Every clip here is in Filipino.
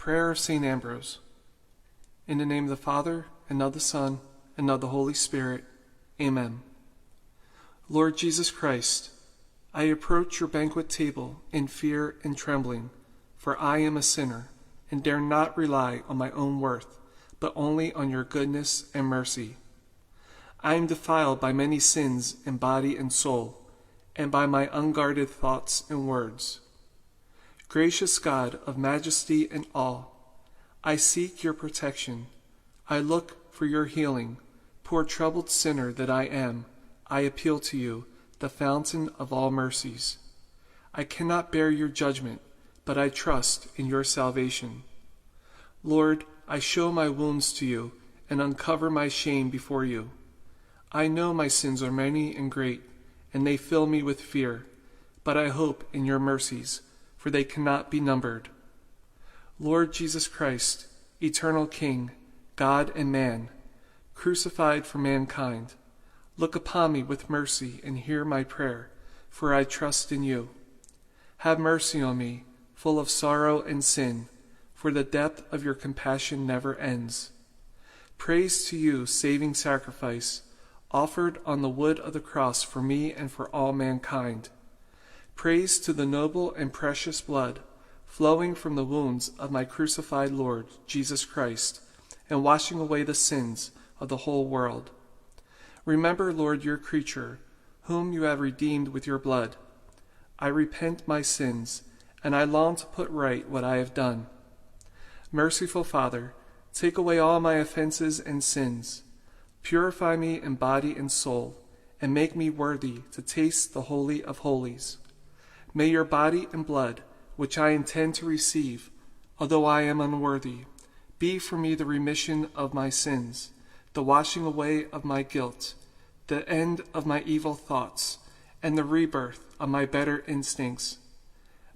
Prayer of St. Ambrose. In the name of the Father, and of the Son, and of the Holy Spirit. Amen. Lord Jesus Christ, I approach your banquet table in fear and trembling, for I am a sinner, and dare not rely on my own worth, but only on your goodness and mercy. I am defiled by many sins in body and soul, and by my unguarded thoughts and words. Gracious God of majesty and awe, I seek your protection. I look for your healing. Poor troubled sinner that I am, I appeal to you, the fountain of all mercies. I cannot bear your judgment, but I trust in your salvation. Lord, I show my wounds to you and uncover my shame before you. I know my sins are many and great, and they fill me with fear, but I hope in your mercies, for they cannot be numbered. Lord Jesus Christ, eternal King, God and man, crucified for mankind, look upon me with mercy and hear my prayer, for I trust in you. Have mercy on me, full of sorrow and sin, for the depth of your compassion never ends. Praise to you, saving sacrifice, offered on the wood of the cross for me and for all mankind. Praise to the noble and precious blood flowing from the wounds of my crucified Lord, Jesus Christ, and washing away the sins of the whole world. Remember, Lord, your creature, whom you have redeemed with your blood. I repent my sins, and I long to put right what I have done. Merciful Father, take away all my offenses and sins. Purify me in body and soul, and make me worthy to taste the Holy of Holies. May your body and blood, which I intend to receive, although I am unworthy, be for me the remission of my sins, the washing away of my guilt, the end of my evil thoughts, and the rebirth of my better instincts.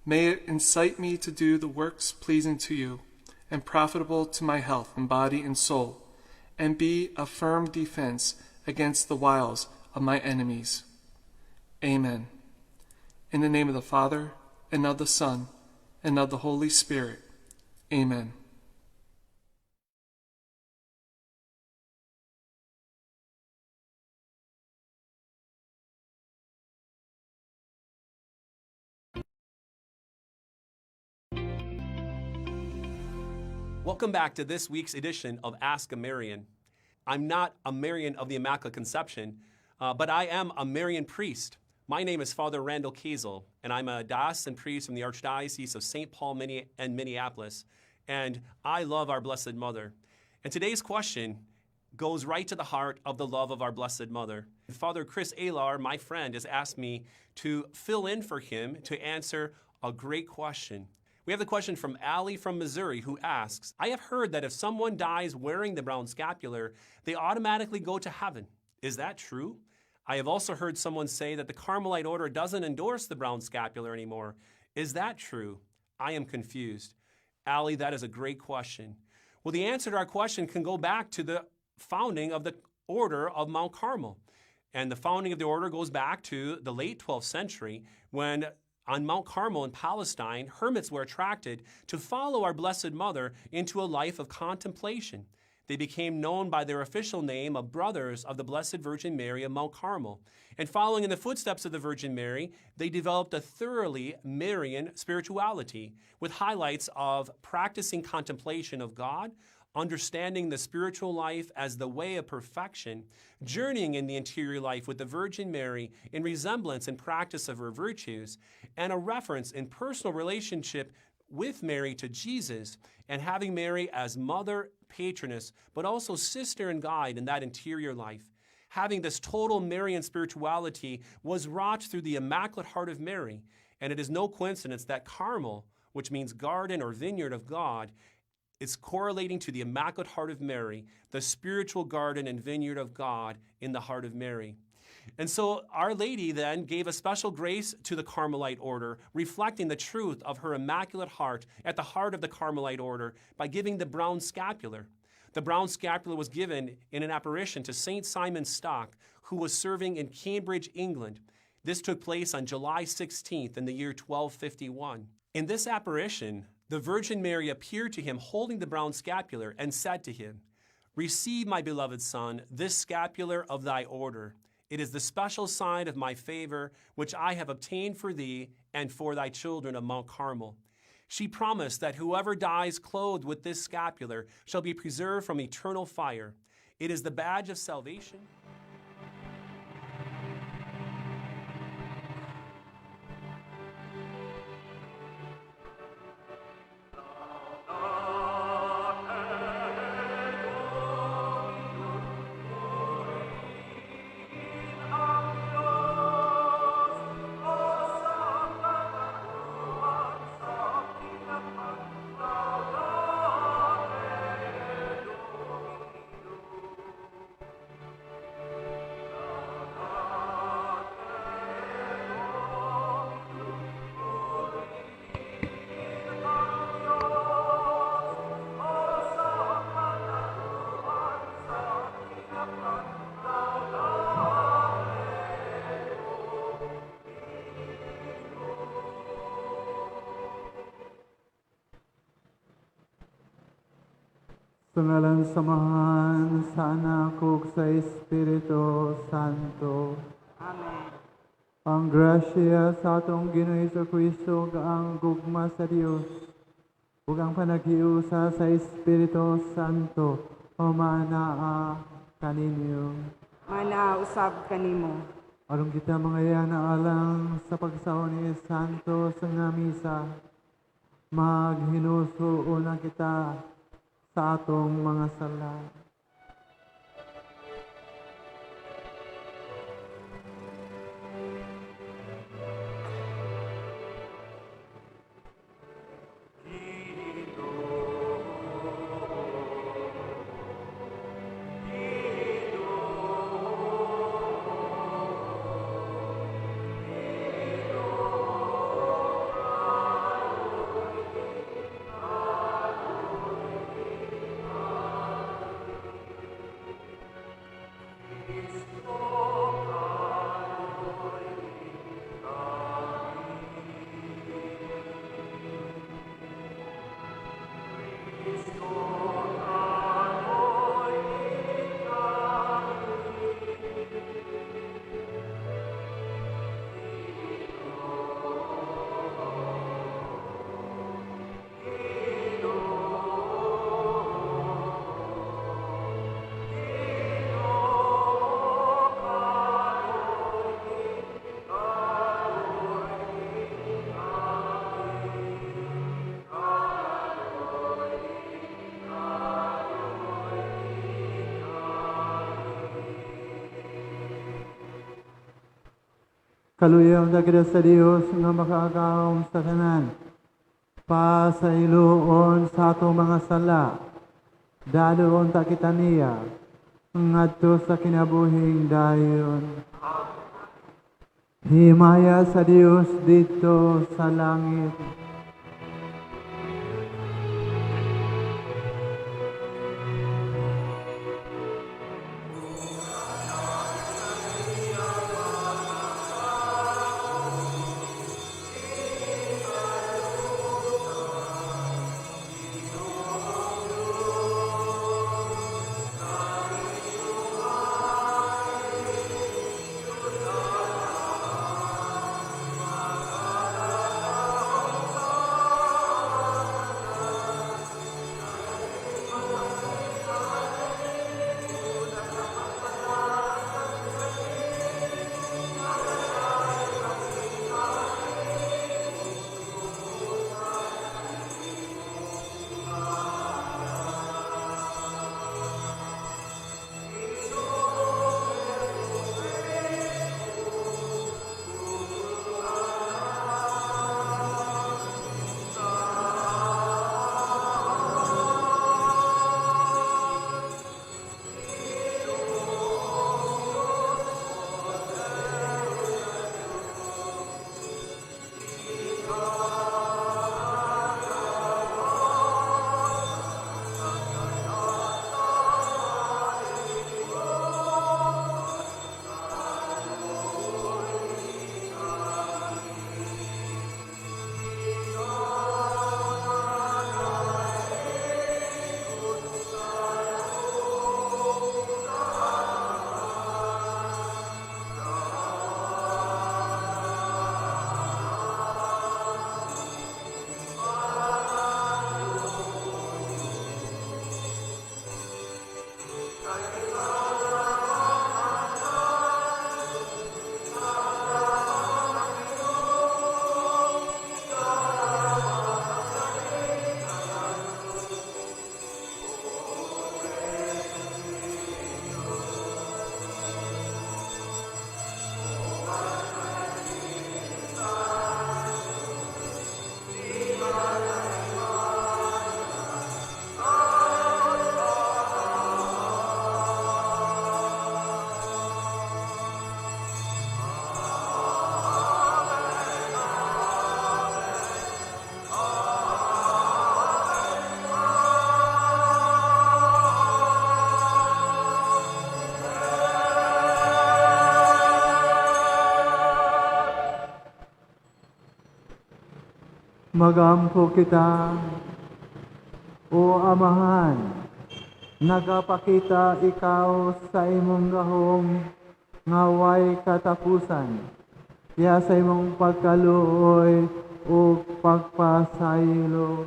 May it incite me to do the works pleasing to you, and profitable to my health in body and soul, and be a firm defense against the wiles of my enemies. Amen. In the name of the Father, and of the Son, and of the Holy Spirit. Amen. Welcome back to this week's edition of Ask a Marian. I'm not a Marian of the Immaculate Conception, but I am a Marian priest. My name is Father Randall Kazel, and I'm a diocesan priest from the Archdiocese of St. Paul and Minneapolis, and I love our Blessed Mother. And today's question goes right to the heart of the love of our Blessed Mother. Father Chris Alar, my friend, has asked me to fill in for him to answer a great question. We have the question from Allie from Missouri, who asks, I have heard that if someone dies wearing the brown scapular, they automatically go to heaven. Is that true? I have also heard someone say that the Carmelite order doesn't endorse the brown scapular anymore. Is that true? I am confused. Allie, that is a great question. Well, the answer to our question can go back to the founding of the Order of Mount Carmel. And the founding of the order goes back to the late 12th century when on Mount Carmel in Palestine, hermits were attracted to follow our Blessed Mother into a life of contemplation. They became known by their official name of Brothers of the Blessed Virgin Mary of Mount Carmel. And following in the footsteps of the Virgin Mary, they developed a thoroughly Marian spirituality with highlights of practicing contemplation of God, understanding the spiritual life as the way of perfection, journeying in the interior life with the Virgin Mary in resemblance and practice of her virtues, and a reference in personal relationship with Mary to Jesus, and having Mary as mother, patroness, but also sister and guide in that interior life. Having this total Marian spirituality was wrought through the Immaculate Heart of Mary, and it is no coincidence that Carmel, which means garden or vineyard of God, is correlating to the Immaculate Heart of Mary, the spiritual garden and vineyard of God in the heart of Mary. And so Our Lady then gave a special grace to the Carmelite order, reflecting the truth of her Immaculate Heart at the heart of the Carmelite order by giving the brown scapular. The brown scapular was given in an apparition to St. Simon Stock, who was serving in Cambridge, England. This took place on July 16th in the year 1251. In this apparition, The Virgin Mary appeared to him holding the brown scapular and said to him, "Receive, my beloved son, this scapular of thy order. It is the special sign of my favor, which I have obtained for thee and for thy children of Mount Carmel." She promised that whoever dies clothed with this scapular shall be preserved from eternal fire. It is the badge of salvation. Sa ngalan samahan sa anak ug sa Espiritu Santo. Amen. Ang grasya sa atong Ginoong Jesucristo ug ang gugma sa Dios ug ang panaghiusa sa Espiritu Santo o manaa kaninyo. Manausab kanimo. Aron kita mga alang sa pagsaon ni Santo sa nga misa, maghinuso na kita sa atong mga sala. Kaluyaw na kita sa Dios nga makakaon sa tanan. Pasailuon sa atong mga sala. Daluon ta kita niya. Ngadto sa kinabuhing dayon. Himaya sa Dios dito sa langit. Magampo kita, o Amahan, nagapakita ikaw sa imong gahom, nga way katapusan, kaya sa imong pagkaluoy o pagpasaylo.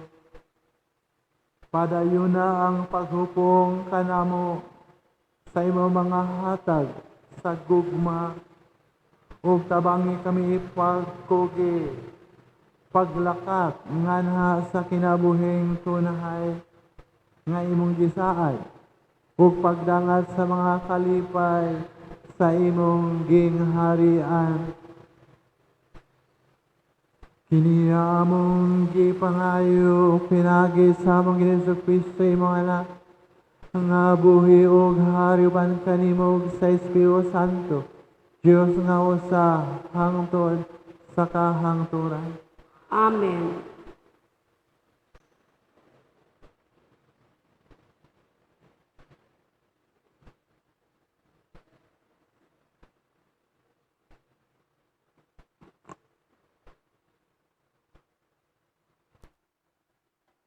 Padayon na ang paghupong kanamo sa imong mga hatag sa gugma, o tabangi kami pagkugi, paglakat nganha sa kinabuhing tunahay nga imong gisaad, ug pagdangat sa mga kalipay sa imong gingharian. Kini among gipangayo pinagi sa among Jesu-Kristo imong anak, nga buhi ug hariuban kanimo sa Espiritu Santo, Dios nga usa hangtod sa kahangturan. Amen.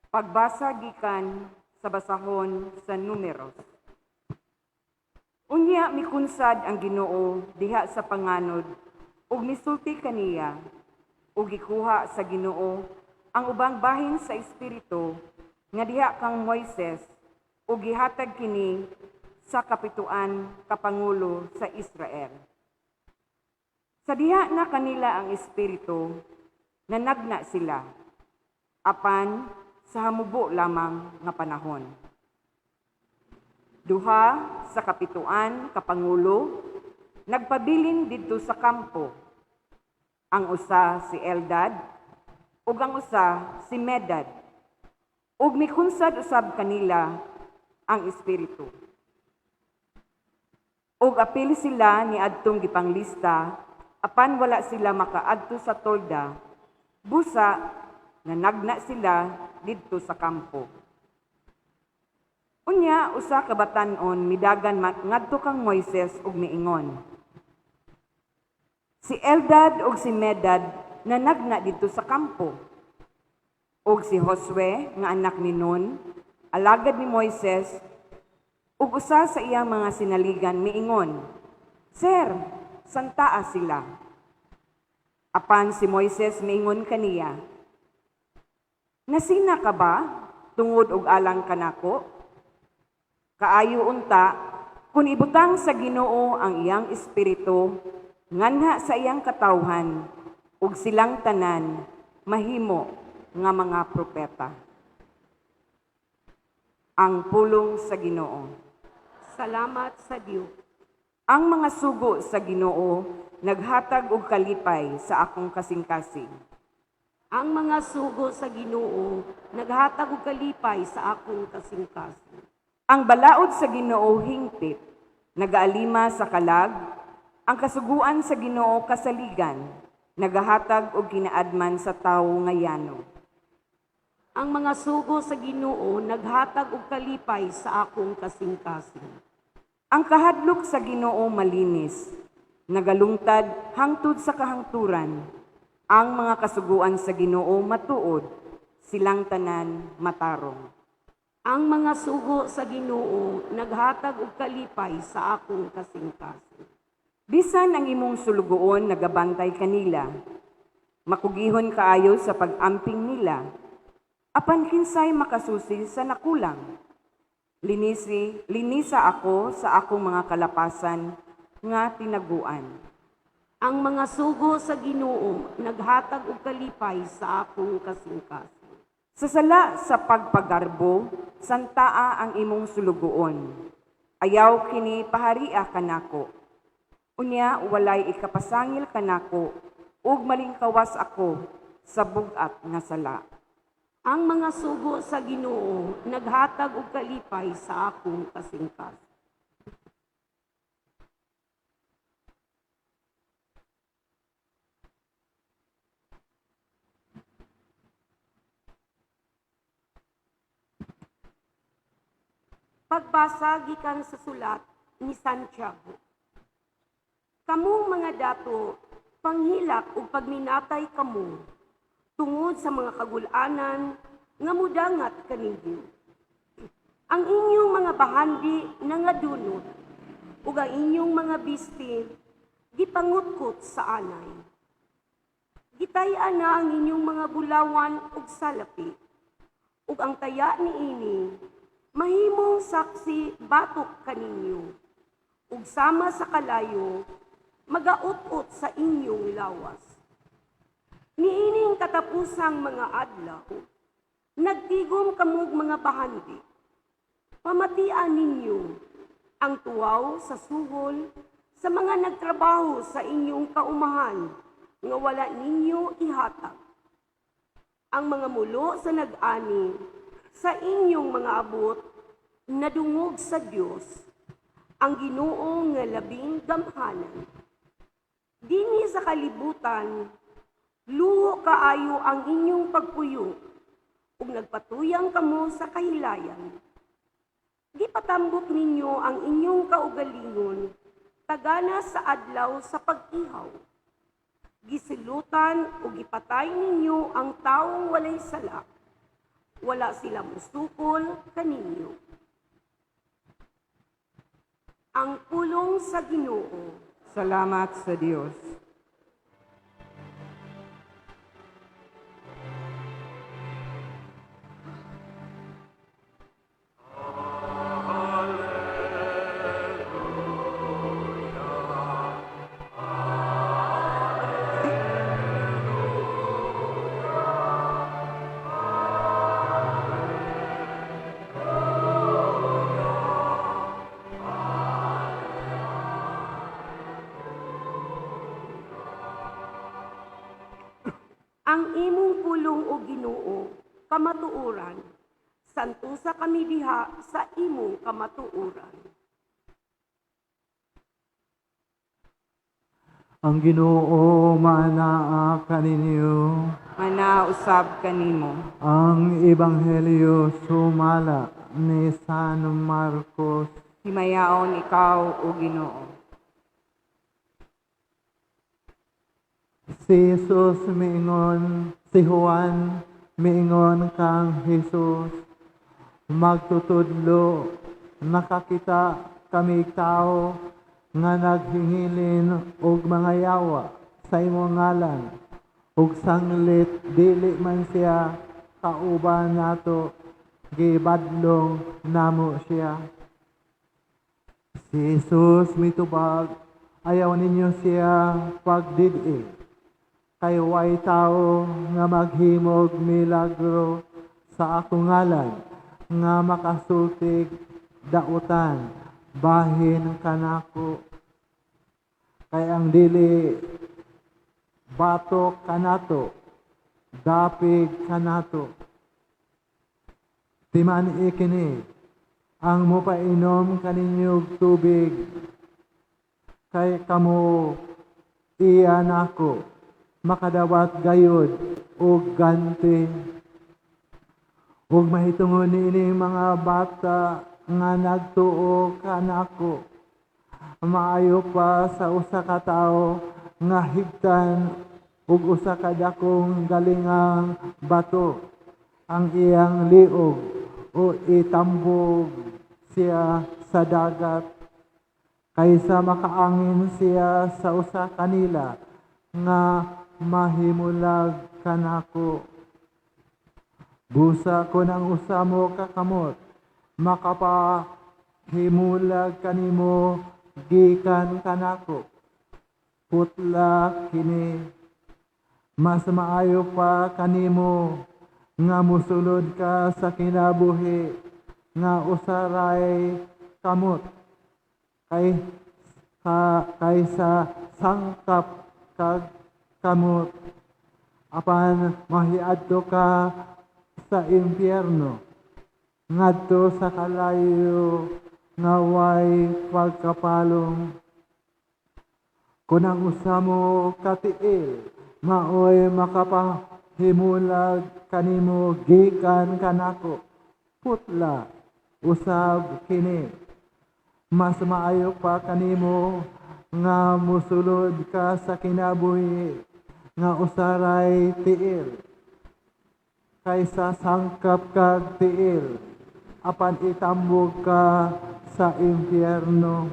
Pagbasa gikan sa basahon sa Numeros. Unya mikunsad ang Ginoo diha sa panganod ug misulti kaniya ug gikuha sa Ginoo ang ubang bahin sa espiritu nga diha kang Moises ug gihatag kini sa kapituan kapangulo sa Israel. Sa diha na kanila ang espiritu, nanagna sila apan sa hamubo lamang nga panahon. Duha sa kapituan kapangulo nagpabilin didto sa kampo. Ang usa si Eldad ug ang usa si Medad. Ug mikunsad usab kanila ang espiritu. Ug apil sila ni adtong gipanglista apan wala sila makaadto sa tolda. Busa nanagna sila didto sa kampo. Unya usa ka batan-on midagan ngadto kang Moises ug miingon. Si Eldad ug si Medad nanagna didto sa kampo. Ug si Josue nga anak ni Nun, alagad ni Moises, ug usa sa iyang mga sinaligan miingon, Sir, santaa sila. Apan si Moises miingon kaniya, Nasina ka ba tungod og alang kanako? Kaayo unta kun ibutang sa Ginoo ang iyang espiritu nganha sa iyang katawhan ug silang tanan mahimo nga mga propeta. Ang pulong sa Ginoo. Salamat sa Dios. Ang mga sugo sa Ginoo naghatag og kalipay sa akong kasing-kasing. Ang mga sugo sa Ginoo naghatag og kalipay sa akong kasing-kasing. Ang balaod sa Ginoo hingpit, nagaalima sa kalag, ang kasuguan sa Ginoo kasaligan, nagahatag og kinaadman sa tawo nga yano. Ang mga sugo sa Ginoo naghatag og kalipay sa akong kasing-kasing. Ang kahadlok sa Ginoo malinis, nagalungtad hangtod sa kahangturan. Ang mga kasuguan sa Ginoo matuod, silang tanan matarong. Ang mga sugo sa Ginoo naghatag og kalipay sa akong kasing-kasing. Bisan ang imong sulugoon nagabantay kanila, makugihon kaayo sa pag-amping nila, apan kinsay makasusi sa nakulang. Linisa ako sa akong mga kalapasan nga tinaguan. Ang mga sugo sa Ginoo naghatag og kalipay sa akong kasing-kasing. Sa sala sa pagpagarbo, santaa ang imong sulugoon. Ayaw kini paharia kanako. Unya walay ikapasangil kanako, ug malingkawas ako sa bugat nga sala. Ang mga sugo sa Ginoo naghatag og kalipay sa akong kasing-kasing. Pagbasa gikan sa sulat ni Santiago. Kamu mga dato, panghilak o pagminatay kamu, tungod sa mga kagulanan nga mudangat kaninyo. Ang inyong mga bahandi na nga dunot ug ang inyong mga bisti gipangutkot sa anay. Gitay-an na ang inyong mga bulawan ug salapi, ug ang taya niini mahimong saksi batok kaninyo, ug sama sa kalayo magaut-ut sa inyong lawas. Niining katapusang mga adlaw, nagtigom kamog mga bahandi, pamatian ninyo ang tuwaw sa suhol sa mga nagtrabaho sa inyong kaumahan nga wala ninyo ihatag. Ang mga mulo sa nag-ani sa inyong mga abot na dungog sa Dios, ang Ginoo nga labing gamhanan. Dinhi sa kalibutan, luho kaayo ang inyong pagpuyo ug nagpatuyang kamo sa kahilayan. Di patambok ninyo ang inyong kaugalingon tagana sa adlaw sa pag-ihaw. Gisilutan o gipatay ninyo ang taong walay sala. Wala sila musukol kaninyo. Ang pulong sa Ginoo. Salamat sa Diyos. Ang imong pulong o Ginoo, kamatuoran, santusa kami diha sa imong kamatuoran. Ang Ginoo manaa kaninyo. Manausab kanimo. Ang Ebanghelyo sumala ni San Marcos. Himayaon ikaw, O Ginoo. Si Jesus miingon, si Juan miingon kang Jesus, magtutudlo, nakakita kami tao nga naghingilin og mga yawa sa imong ngalan, ug sanglit dili man siya kauban nato, gibadlong namo siya. Si Jesus mitubag, ayaw ninyo siya pagdid-i. Kay way tao nga maghimog milagro sa akong ngalan, nga makasultig dautan, bahin kanako. Kay ang dili batok kanato, dapig kanato. Timan ikini, ang mupainom kaninyog tubig, kay kamo iyan ako, makadawat gayod o ganti. Ug mahitungon ini mga bata nga nagtuo kanako, maayo pa sa usa ka tawo nga higtan ug usa ka dakong galingang bato ang iyang liog o itambog siya sa dagat, kaysa makaangin siya sa usa kanila nga mahimulag kanako. Busa ko ng usa mo kakamot, makapahimulag kanimo gikan kanako. Putla kini, mas maayo pa kanimo nga musulod ka sa kinabuhi nga usaray kamot kaysa sangkap kag kamot, apan mahiadto ka sa impyerno, ngadto sa kalayo nga way pagkapalong. Kung ang usa mo katiil, maoy makapahimulag kanimo gikan kanako. Putla, usab kini, mas maayo pa kanimo nga musulod ka sa kinabuhi nga usaray tiil, kaysa sangkap kag tiil, apan itambog ka sa impyerno.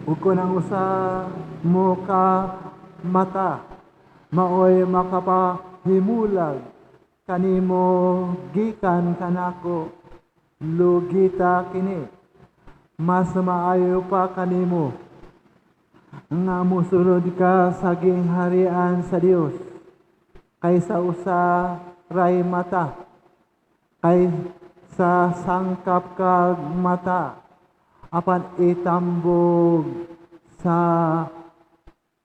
Ug kung ang usa mo ka mata, maoy makapahimulag kanimo gikan kanako, lugita kini. Mas maayo pa kanimo nga musulod ka sa gingharian sa Dios kaysa usa ray mata, kaysa sangkap kag mata, apan itambog sa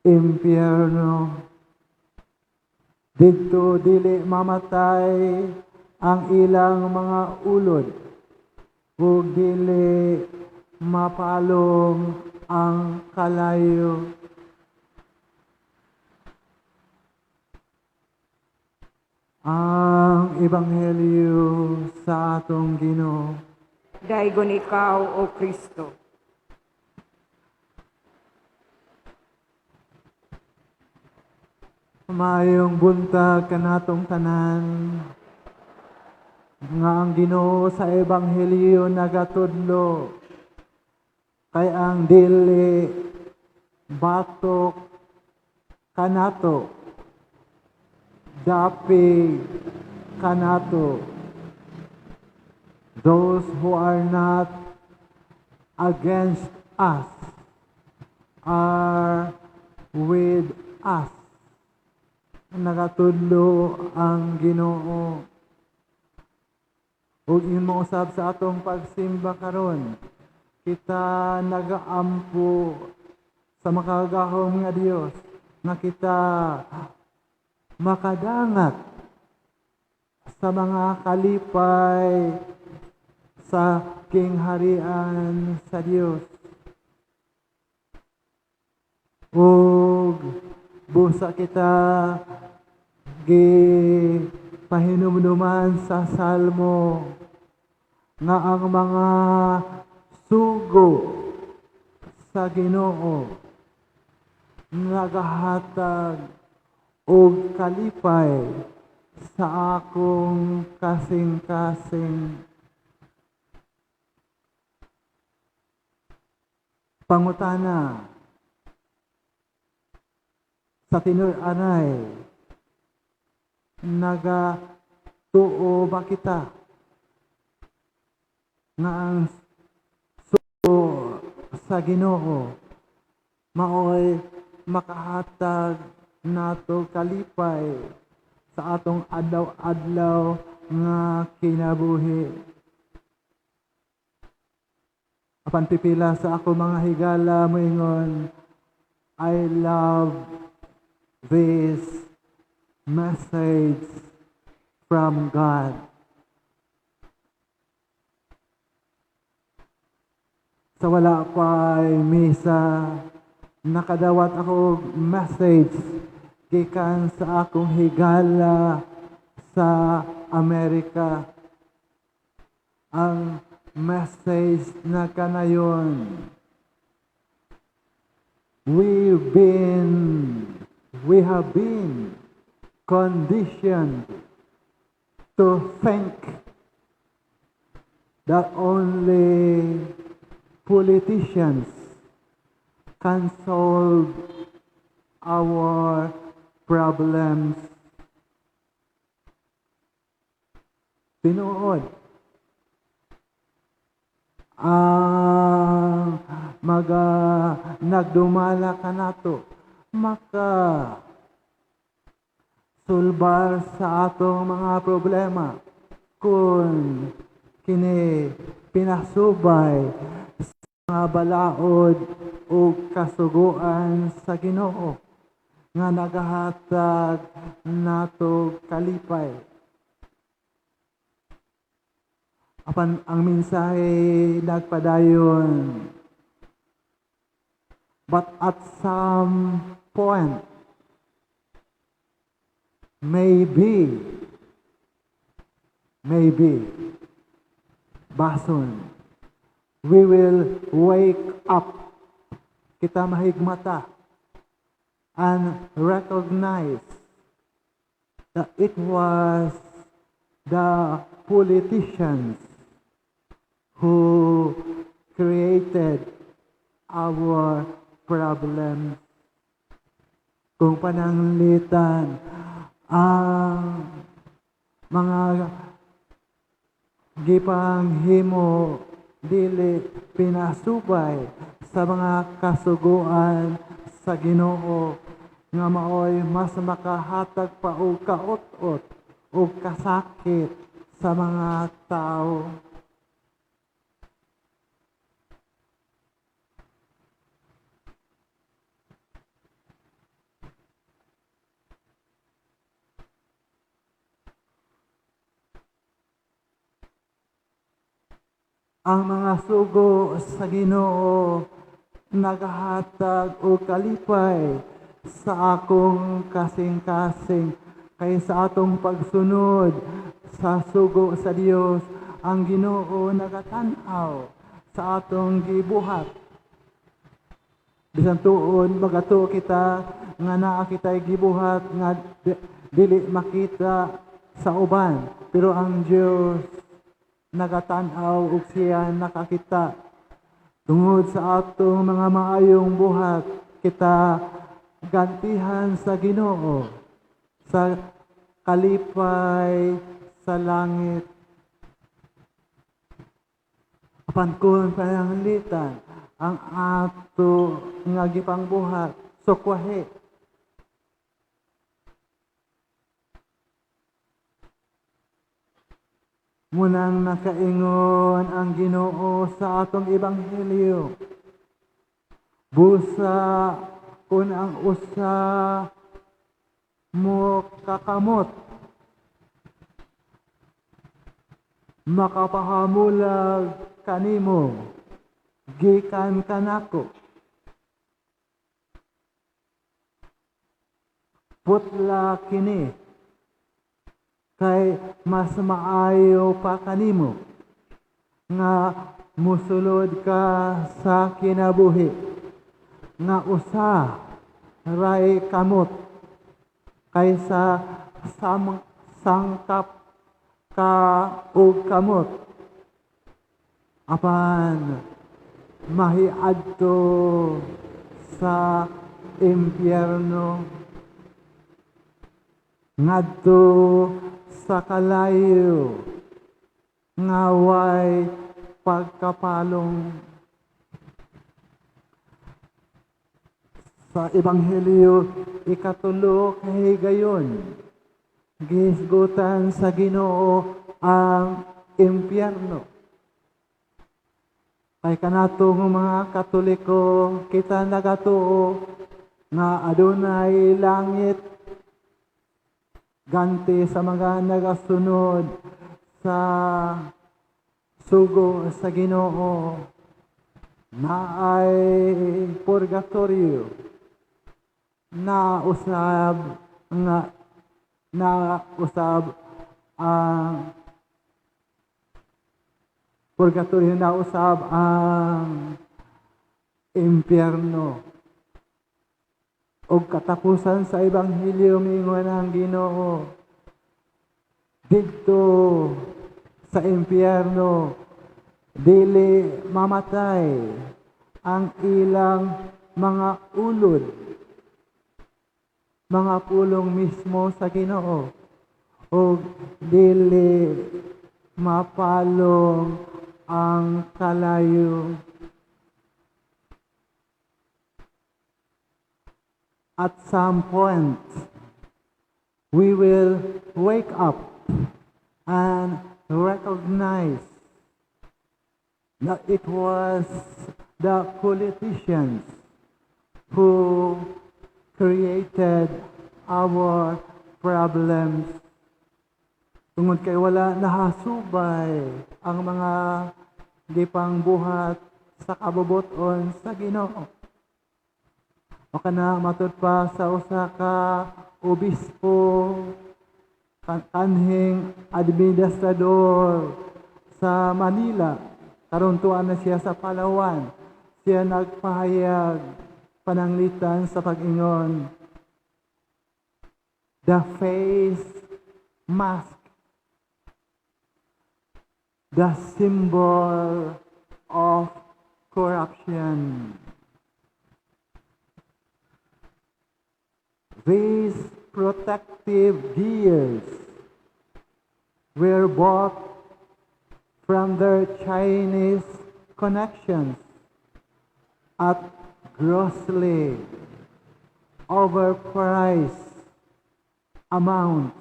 impyerno. Didto dili mamatay ang ilang mga ulod, ug dili mapalong ang kalayo. Ang Ebanghelyo sa atong Ginoo. Daigon ikaw, O Kristo. Mayong buntag kanatong tanan, nga ang Ginoo sa Ebanghelyo nagatudlo kay ang dili batok kanato, dapig kanato. Those who are not against us are with us. Nagatudlo ang Ginoo. Ug imo usab sa atong pagsimba karon, kita nagaampo sa makagahom nga Dios nga kita makadangat sa mga kalipay sa kingharian sa Dios. Ug busa kita pahinumduman sa salmo nga ang mga sugo sa Ginoo nagahatag og kalipay sa akong kasing-kasing. Pangutana, sa tinud-anay, nagatuo ba kita nga ang sugo sa Ginoo maoy makahatag nato kalipay sa atong adlaw-adlaw nga kinabuhi. Apan pipila sa ako mga higala moingon, I love this message from God. Sa wala pa misa, nakadawat ako message gikan sa akong higala sa Amerika. Ang message na kanayon, we have been conditioned to think that only politicians can solve our problems. Tinuod ang nagdumala ka nato maka sulbar sa atong mga problema kung kini pinasubay sa mga balaod o kasuguan sa Ginoo nga nagahatag nato kalipay. Apan ang mensahe nagpadayon, but at some point, maybe, bason, we will wake up, kita mahigmata, and recognize that it was the politicians who created our problems. Kung pananglitan ang mga gipanghimo dili pinasubay sa mga kasuguan sa Ginoo nga maoy mas makahatag pa og kaot-ot o kasakit sa mga tao. Ang mga sugo sa Ginoo nagahatag og kalipay sa akong kasing-kasing kay sa atong pagsunod sa sugo sa Dios. Ang Ginoo nagatan-aw sa atong gibuhat. Bisan tuon magato kita nga naa kitay gibuhat nga dili makita sa uban, pero ang Dios nagatan-aw ug siya nakakita. Tungod sa atong mga maayong buhat, kita gantihan sa Ginoo sa kalipay sa langit. Apan kun pananglitan ang ato nga gipangbuhat sukwahe. Munang nakaingon ang Ginoo sa atong ebanghelyo. Busa kun ang usa mo kakamot, makapahamulag kanimo, gikan kanako. Putla kini, kay mas maayo pa kanimo nga musulod ka sa kinabuhi nga usa ray kamot kaysa sangkap ka og kamot apan mahiadto sa impyerno ngadto sa kalayo nga way pagkapalong. Sa ebanghelyo ikatulo kay gayon gihisgutan sa Ginoo ang impyerno. Kay kanatong mga Katoliko kita nagatuo nga adunay langit ganti sa mga nagasunod sa sugo sa Ginoo na ay purgatorio na usab ang purgatorio na usab ang impyerno. Og katapusan sa ebanghelyo mingon ang Ginoo didto sa impyerno dili mamatay ang ilang mga ulod, mga pulong mismo sa Ginoo, og dili mapalong ang kalayo. At some point, we will wake up and recognize that it was the politicians who created our problems. Tungod kay wala nahasubay ang mga gipangbuhat sa kabubuton sa Ginoo. O kana matud pa sa usa ka obispo kanhing administrador sa Manila, karon tuwa na siya sa Palawan. Siya nagpahayag pananglitan sa pag-ingon, the face mask, the symbol of corruption. These protective gears were bought from their Chinese connections at grossly overpriced amounts,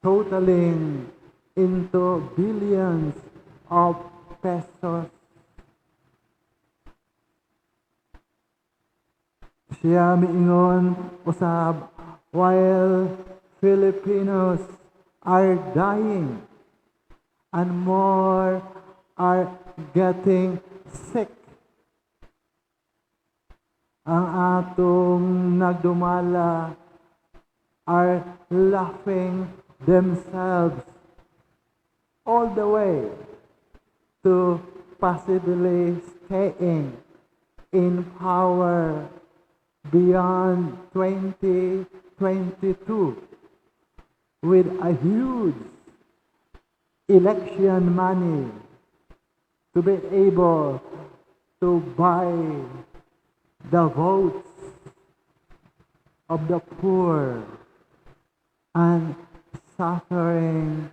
totaling into billions of pesos. Siya miingon usab, while Filipinos are dying and more are getting sick, ang atong nagdumala are laughing themselves all the way to possibly staying in power beyond 2022 with a huge election money to be able to buy the votes of the poor and suffering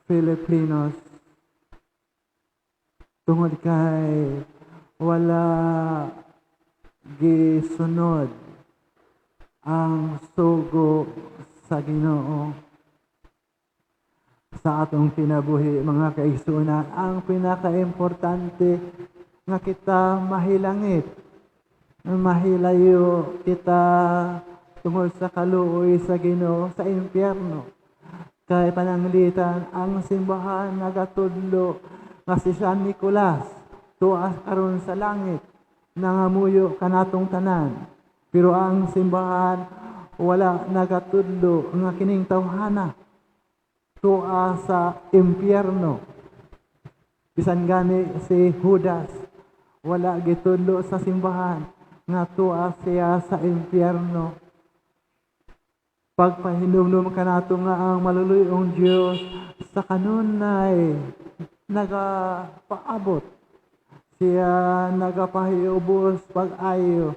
Filipinos tungod kay wala gisunod ang sugo sa Ginoo sa atong kinabuhi. Mga kaigsunan, ang pinaka-importante nga kita mahilangit, mahilayo kita tungod sa kaluoy sa Ginoo sa impyerno. Kay pananglitan ang simbahan nagatudlo nga si San Nicolas tuas karon sa langit nangamuyo kanatong tanan, pero ang simbahan wala nagatudlo nga kining tawhana tuwa sa impyerno. Bisan gani si Judas wala gitudlo sa simbahan nga tuwa siya sa impyerno. Pagpahinumdum kanato nga ang maluluyong Dios sa kanunay nagapaabot, siya nagapahiubos pag-ayo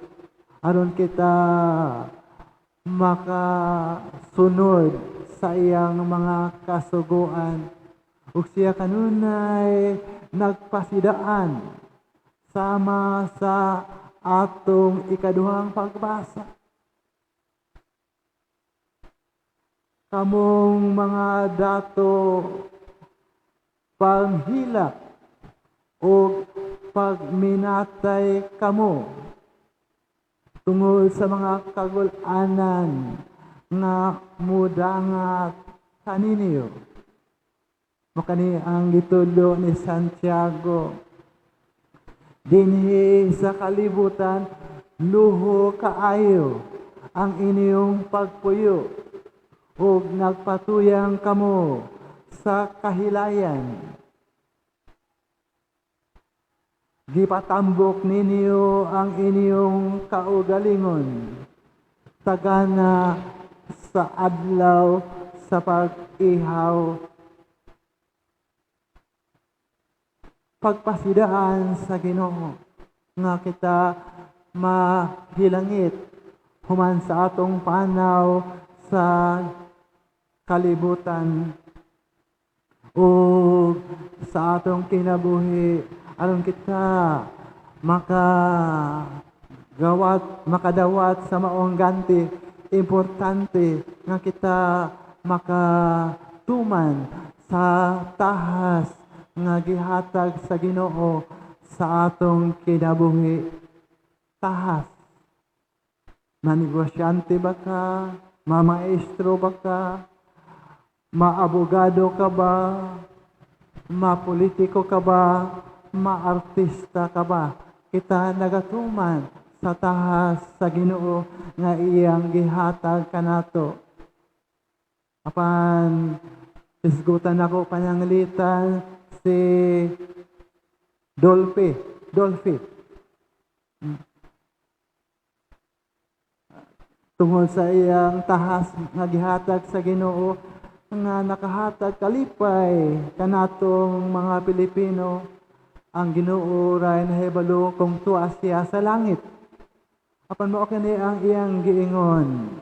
aron kita makasunod sa iyang mga kasuguan, ug siya kanunay nagpasidaan sama sa atong ikaduhang pagbasa. Kamong mga dato panghilak o pagminatay kamo tungod sa mga kagul-anan nga mudangat kaninyo. Makani ang gitudlo ni Santiago, dinhi sa kalibutan luho kaayo ang inyong pagpuyo ug nagpatuyang kamo sa kahilayan. Gipatambok ninyo ang inyong kaugalingon tagana sa adlaw sa pag-ihaw. Pagpasidaan sa Ginoo nga kita mahilangit human sa atong panaw sa kalibutan o sa atong kinabuhi aron kita makadawat sa maong ganti. Importante nga kita makatuman sa tahas nga gihatag sa Ginoo sa atong kinabuhi. Tahas. Manegosyante ba ka? Mamaestro ba ka? Maabogado ka ba? Mapolitiko ka ba? Maartista ka ba? Kita nagatuman sa tahas sa Ginoo nga iyang gihatag kanato. Apan isgutan ako pananglitan si Dolphy. tungod sa iyang tahas nga gihatag sa Ginoo nga nakahatag kalipay kanatong mga Pilipino. Ang Ginoo ray nahibalo kung tuwa siya sa langit. Apan mao kini ang iyang giingon.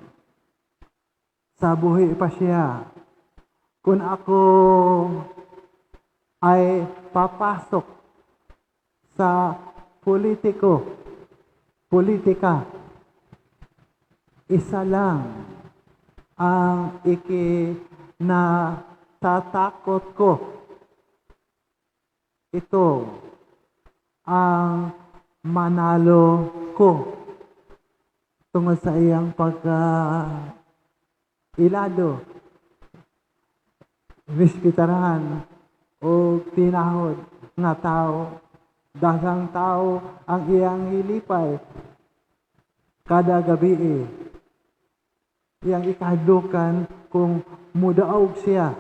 Sa buhi pa siya. Kung ako ay papasok sa politika, isa lang ang ikinatatakot ko. Ito ang manalo ko tungod sa iyang ilado, bispitarahan o tinahod nga tao. Daghang tao ang iyang hilipay kada gabi. Iyang ikahadlukan kung mudaog siya.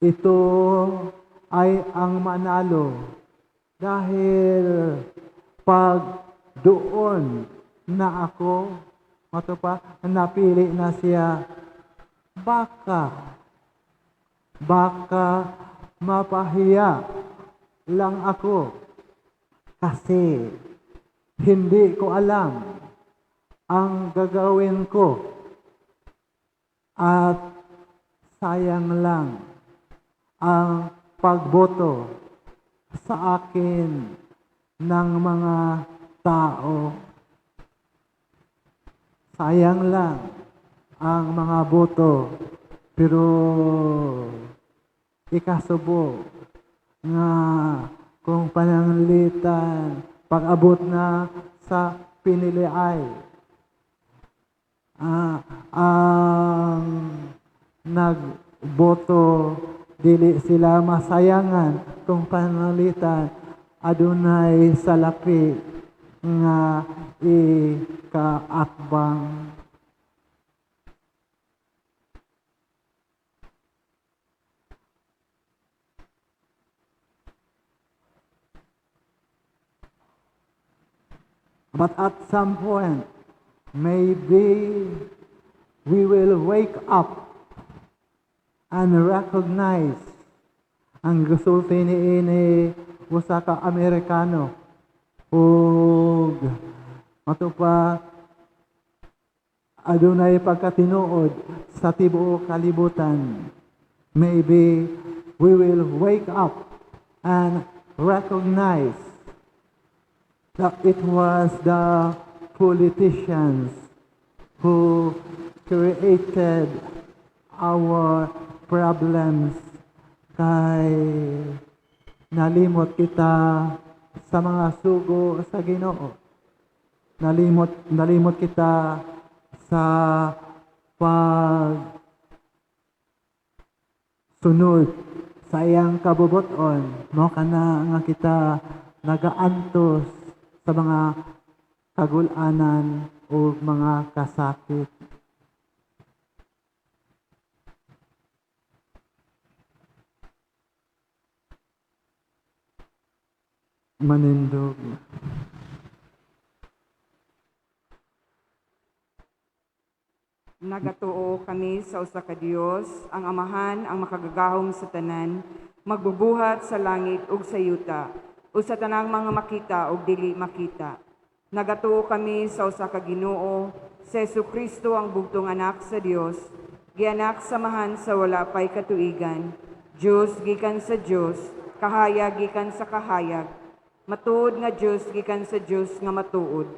Ito ay ang manalo dahil pag doon na ako, napili na siya, baka mapahiya lang ako kasi hindi ko alam ang gagawin ko at sayang lang ang pagboto sa akin ng mga tao. Sayang lang ang mga boto, pero ikasubo nga kung pananglitan pag-abot na sa piniliay, ang nagboto dili sila masayangan kung pananglitan adunay salapi nga ikaakbang. But at some point, maybe we will wake up and recognize ang gusulti ni usa ka Amerikano ug matupa adunay pagkatinuod sa tibuok kalibutan. Maybe we will wake up and recognize that it was the politicians who created our problems, kay nalimot kita sa mga sugo sa Ginoo. Nalimot kita sa pagsunod sa iyang kabubuton. Mo kana nga kita nagaantos sa mga kagulanan o mga kasakit. Manindog. Nagatuo kami sa usa ka Dios, ang Amahan, ang makagagahom sa tanan, magbubuhat sa langit ug sa yuta, ug sa tanang mga makita ug dili makita. Nagatuo kami sa usa ka Ginoo, sa Jesucristo ang bugtong anak sa Dios, gianak samahan sa wala pay katuigan, Dios gikan sa Dios, kahayag gikan sa kahayag, matuod nga Dios gikan sa Dios nga matuod.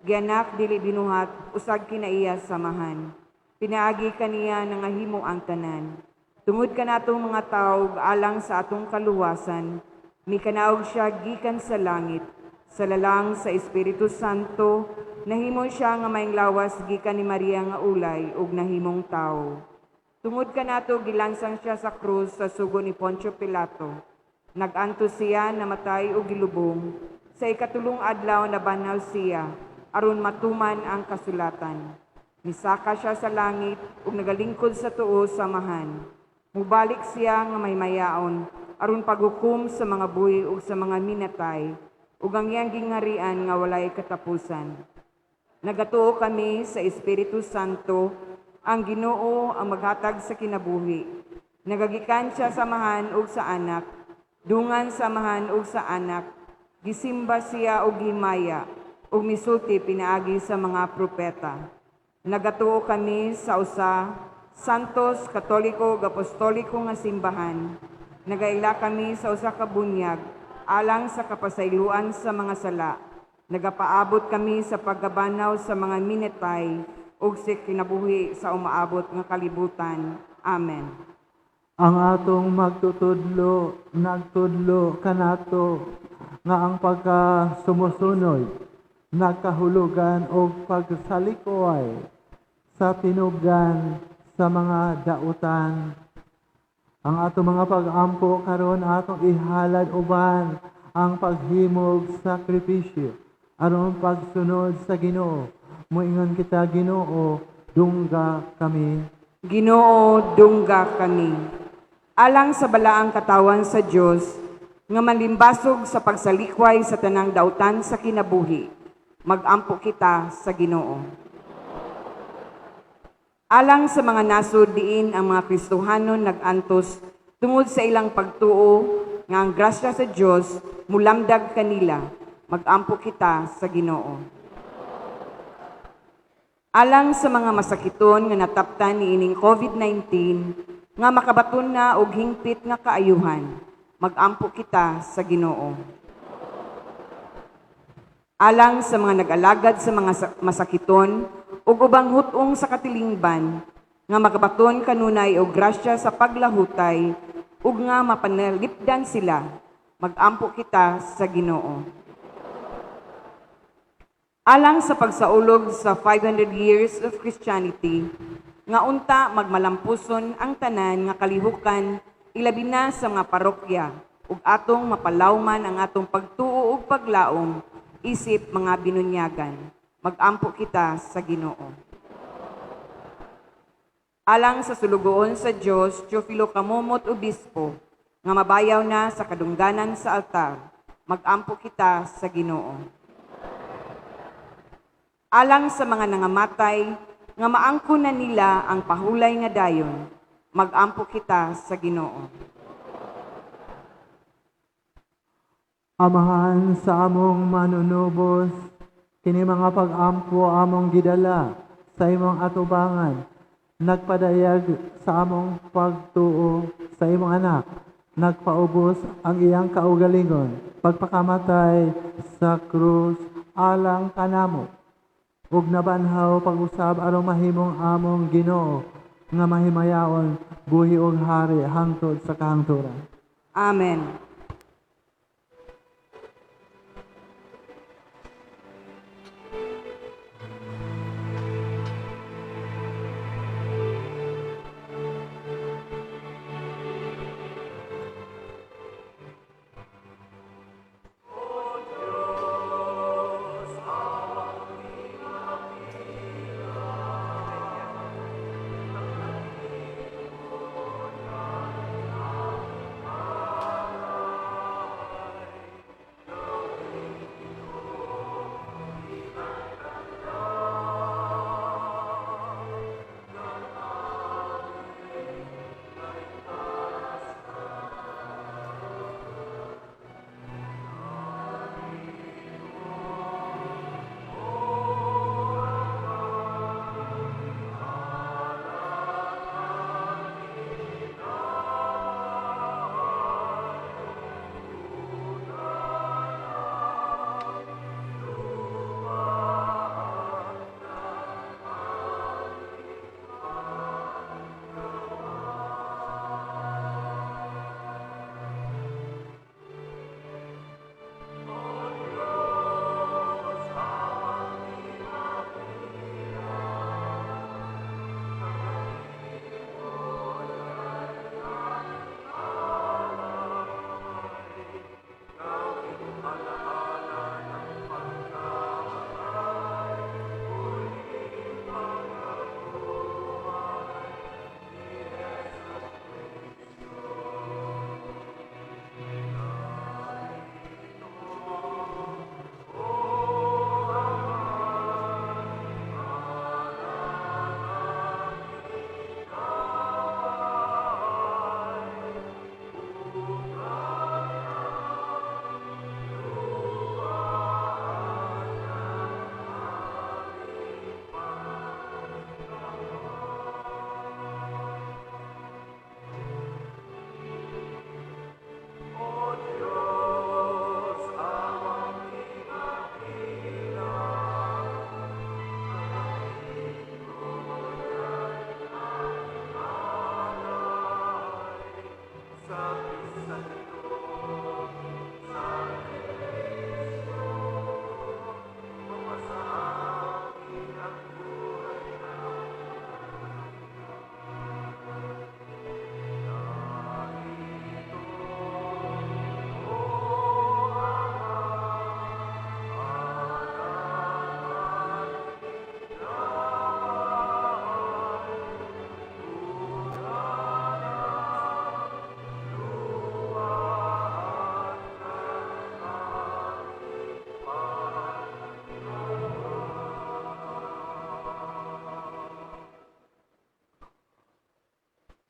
Gianak dili binuhat usag kinaiya samahan. Pinaagi kaniya nga himo ang tanan. Tungod kanatong mga tawo alang sa atong kaluwasan, mikanaog siya gikan sa langit, sa lalang sa Espiritu Santo, nahimo siya nga maing lawas gikan ni Maria nga ulay ug nahimong tawo. Tungod kanato gilansang siya sa krus sa sugo ni Poncio Pilato. Naganto siya namatay ug gilubong. Sa ikatulong adlaw na banhaw siya aron matuman ang kasulatan. Misaka siya sa langit ug nagalingkod sa tuo samahan. Mubalik siya nga may mayaon aron paghukom sa mga buhi ug sa mga minatay ug ang iyang gingharian nga walay katapusan. Nagatuo kami sa Espiritu Santo, ang Ginoo ang maghatag sa kinabuhi. Nagagikan siya sa amahan ug sa anak, dungan sa amahan ug sa anak, gisimba siya og himaya, ug misulti pinaagi sa mga propeta. Nagatuo kami sa usa, santos, katoliko, ug apostoliko nga simbahan. Nagaila kami sa usa ka bunyag, alang sa kapasayloan sa mga sala. Nagapaabot kami sa paggabanaw sa mga minetay, ug sa kinabuhi sa umaabot nga kalibutan. Amen. Ang atong nagtudlo kanato nga ang pagkasumusunod, nagkahulugan o pagsalikuay sa tinugan sa mga dautan. Ang atong mga pag-ampo karon atong ihalad uban ang paghimog sakripisyo aron pagsunod sa Ginoo. Moingon kita, Ginoo, dungga kami. Ginoo, dungga kami. Alang sa balaang katawan sa Dios nga manlimbasog sa pagsalikway sa tanang dautan sa kinabuhi, mag-ampo kita sa Ginoo. Alang sa mga nasud diin ang mga Kristohanon nag-antos tungod sa ilang pagtuo nga ang grasya sa Dios mulamdag kanila, mag-ampo kita sa Ginoo. Alang sa mga masakiton nga nataptan ni ining COVID-19 nga makabaton na og hingpit nga kaayuhan, mag-ampo kita sa Ginoo. Alang sa mga nag-alagad sa mga masakiton ug ubang hutong sa katilingban nga makabaton kanunay og grasya sa paglahutay ug nga mapanalipdan sila, mag-ampo kita sa Ginoo. Alang sa pagsaulog sa 500 years of Christianity, nga unta magmalampuson ang tanan nga kalihukan, ilabi na sa mga parokya, ug atong mapalawman ang atong pagtuo ug paglaom, isip mga binunyagan. Mag-ampo kita sa Ginoo. Alang sa sulugoon sa Dios, Teofilo Kamomot Obispo, nga mabayaw na sa kadungganan sa altar, mag-ampo kita sa Ginoo. Alang sa mga nangamatay, nga maangkunan nila ang pahulay nga dayon, mag-ampo kita sa Ginoo. Amahan sa among manunubos, kini mga pag-ampo among gidala sa imong atubangan, nagpadayag sa among pagtuo sa imong anak, nagpaubos ang iyang kaugalingon, pagpakamatay sa krus alang kanamo, ug nabanhaw pag-usab aron mahimong among Ginoo nga mahimayaon buhi ug hari hangtod sa kahangturan. Amen.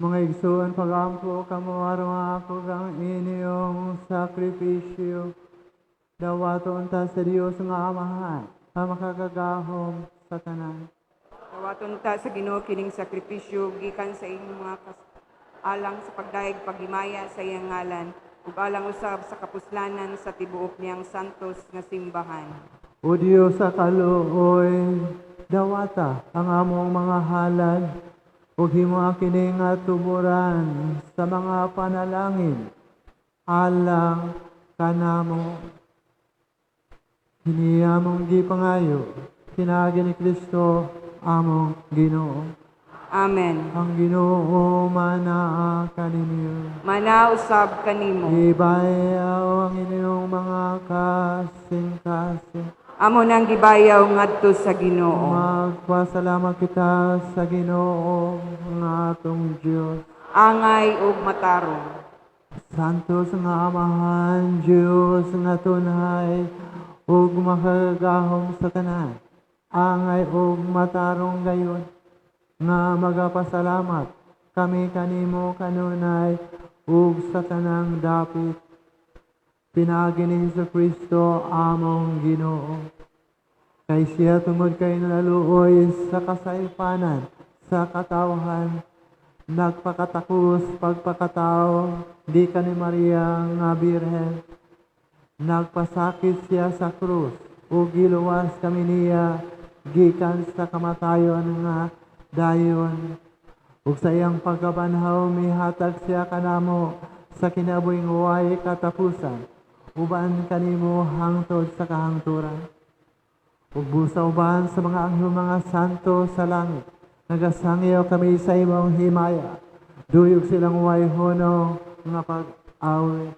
Mga igsoon pagampo kamo aron ako kang inyong sakripisyo. Dawaton ta sa Dios nga Amahan, ang makagagahom sa tanan. Dawaton ta sa Ginoo kining sakripisyo gikan sa inyong mga alang sa pagdayeg paghimaya sa iyang ngalan ug alang usab sa kapuslanan sa tibuok niyang santos nga simbahan. O Diyos sa kaluoy, dawata ang among mga halad, ug himo kini nga tuburan sa mga panalangin alang kanamo. Kini among gipangayo, pinagi ni Kristo among Ginoo. Amen. Ang Ginoo manaa kaninyo. Manausab kanimo. Ibayaw ang inyong mga kasing-kasing. Amo nang gibayaw ngadto sa Ginoo. Magpasalamat kita sa Ginoo nga atong Diyos. Angay ug matarong. Santos nga Amahan, Diyos nga tunay, ug makagahom sa tanan. Angay ug matarong gayon, nga magapasalamat kami kanimo kanunay ug sa tanang dapit. Pinagi ni Jesucristo among Ginoo. Kay siya tungod kay naluoy sa kasaypanan, sa katawhan, nagpakatakos pagpakatao, di ka ni Maria nga Birhen. Nagpasakit siya sa krus, ug giluwas kami niya, gikan sa kamatayon nga dayon. Ug sa iyang pagkabanhaw, mihatag siya kanamo sa kinabuhing way katapusan, uban kanimo hangtod sa kahangturan. Ug busa uban sa mga anghel mga santo sa langit, nagasangyaw kami sa imong himaya, duyog silang way hono nga pag-awit.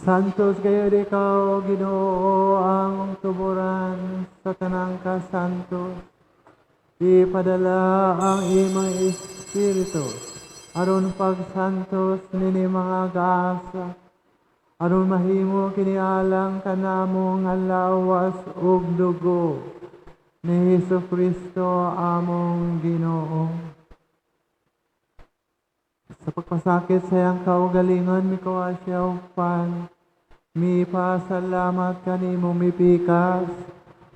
Santos kayo ikaw, Ginoo, ang tuburan sa tanang kasantos. Ipadala ang imong Espiritu, aron pagsantos nini mga gaasa, aron mahimo kinialang kanamo nga lawas ug dugo ni Jesucristo among Ginoo. Sa pagpasakit sa iyang kaugalingon, mikuha siya upan, mipasalamat kanimo mipikas,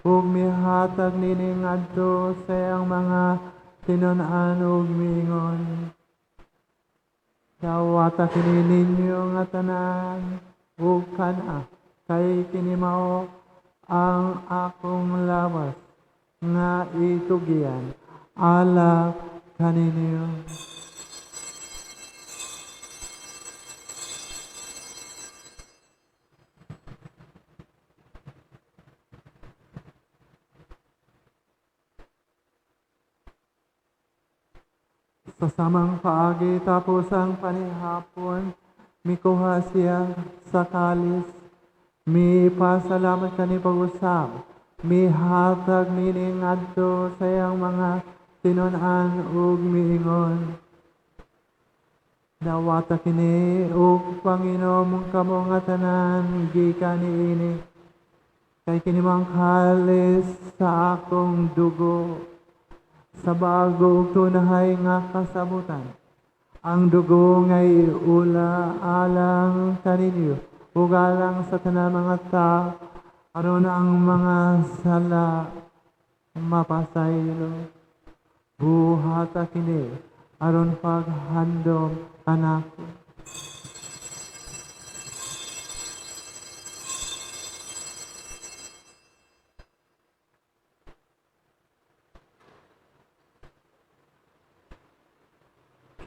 ug mihatag nini ngadto sa iyang mga tinun-an ug mingon. Dawata kini ninyo nga tanan, ug kana, kay kini mao ang akong lawas, nga itugyan, ala kaninyo. Sa samang paagi tapos ang panihapon, mikuha siya sa kalis, mi pasalamat kani pag-usap, mi hatag nining adto sa iyang mga tinun-an ug miingon. Dawata kini ug Panginoon kamo nga tanan gikan niini. Kay kini mang kalis sa akong dugo, sa bago ug tunahay nga kasabutan. Ang dugo ngay ula alang kaninyo, ug alang sa tanan mga tao, aron ang mga sala mapasaylo. Buhata kini, aron paghandom kanako.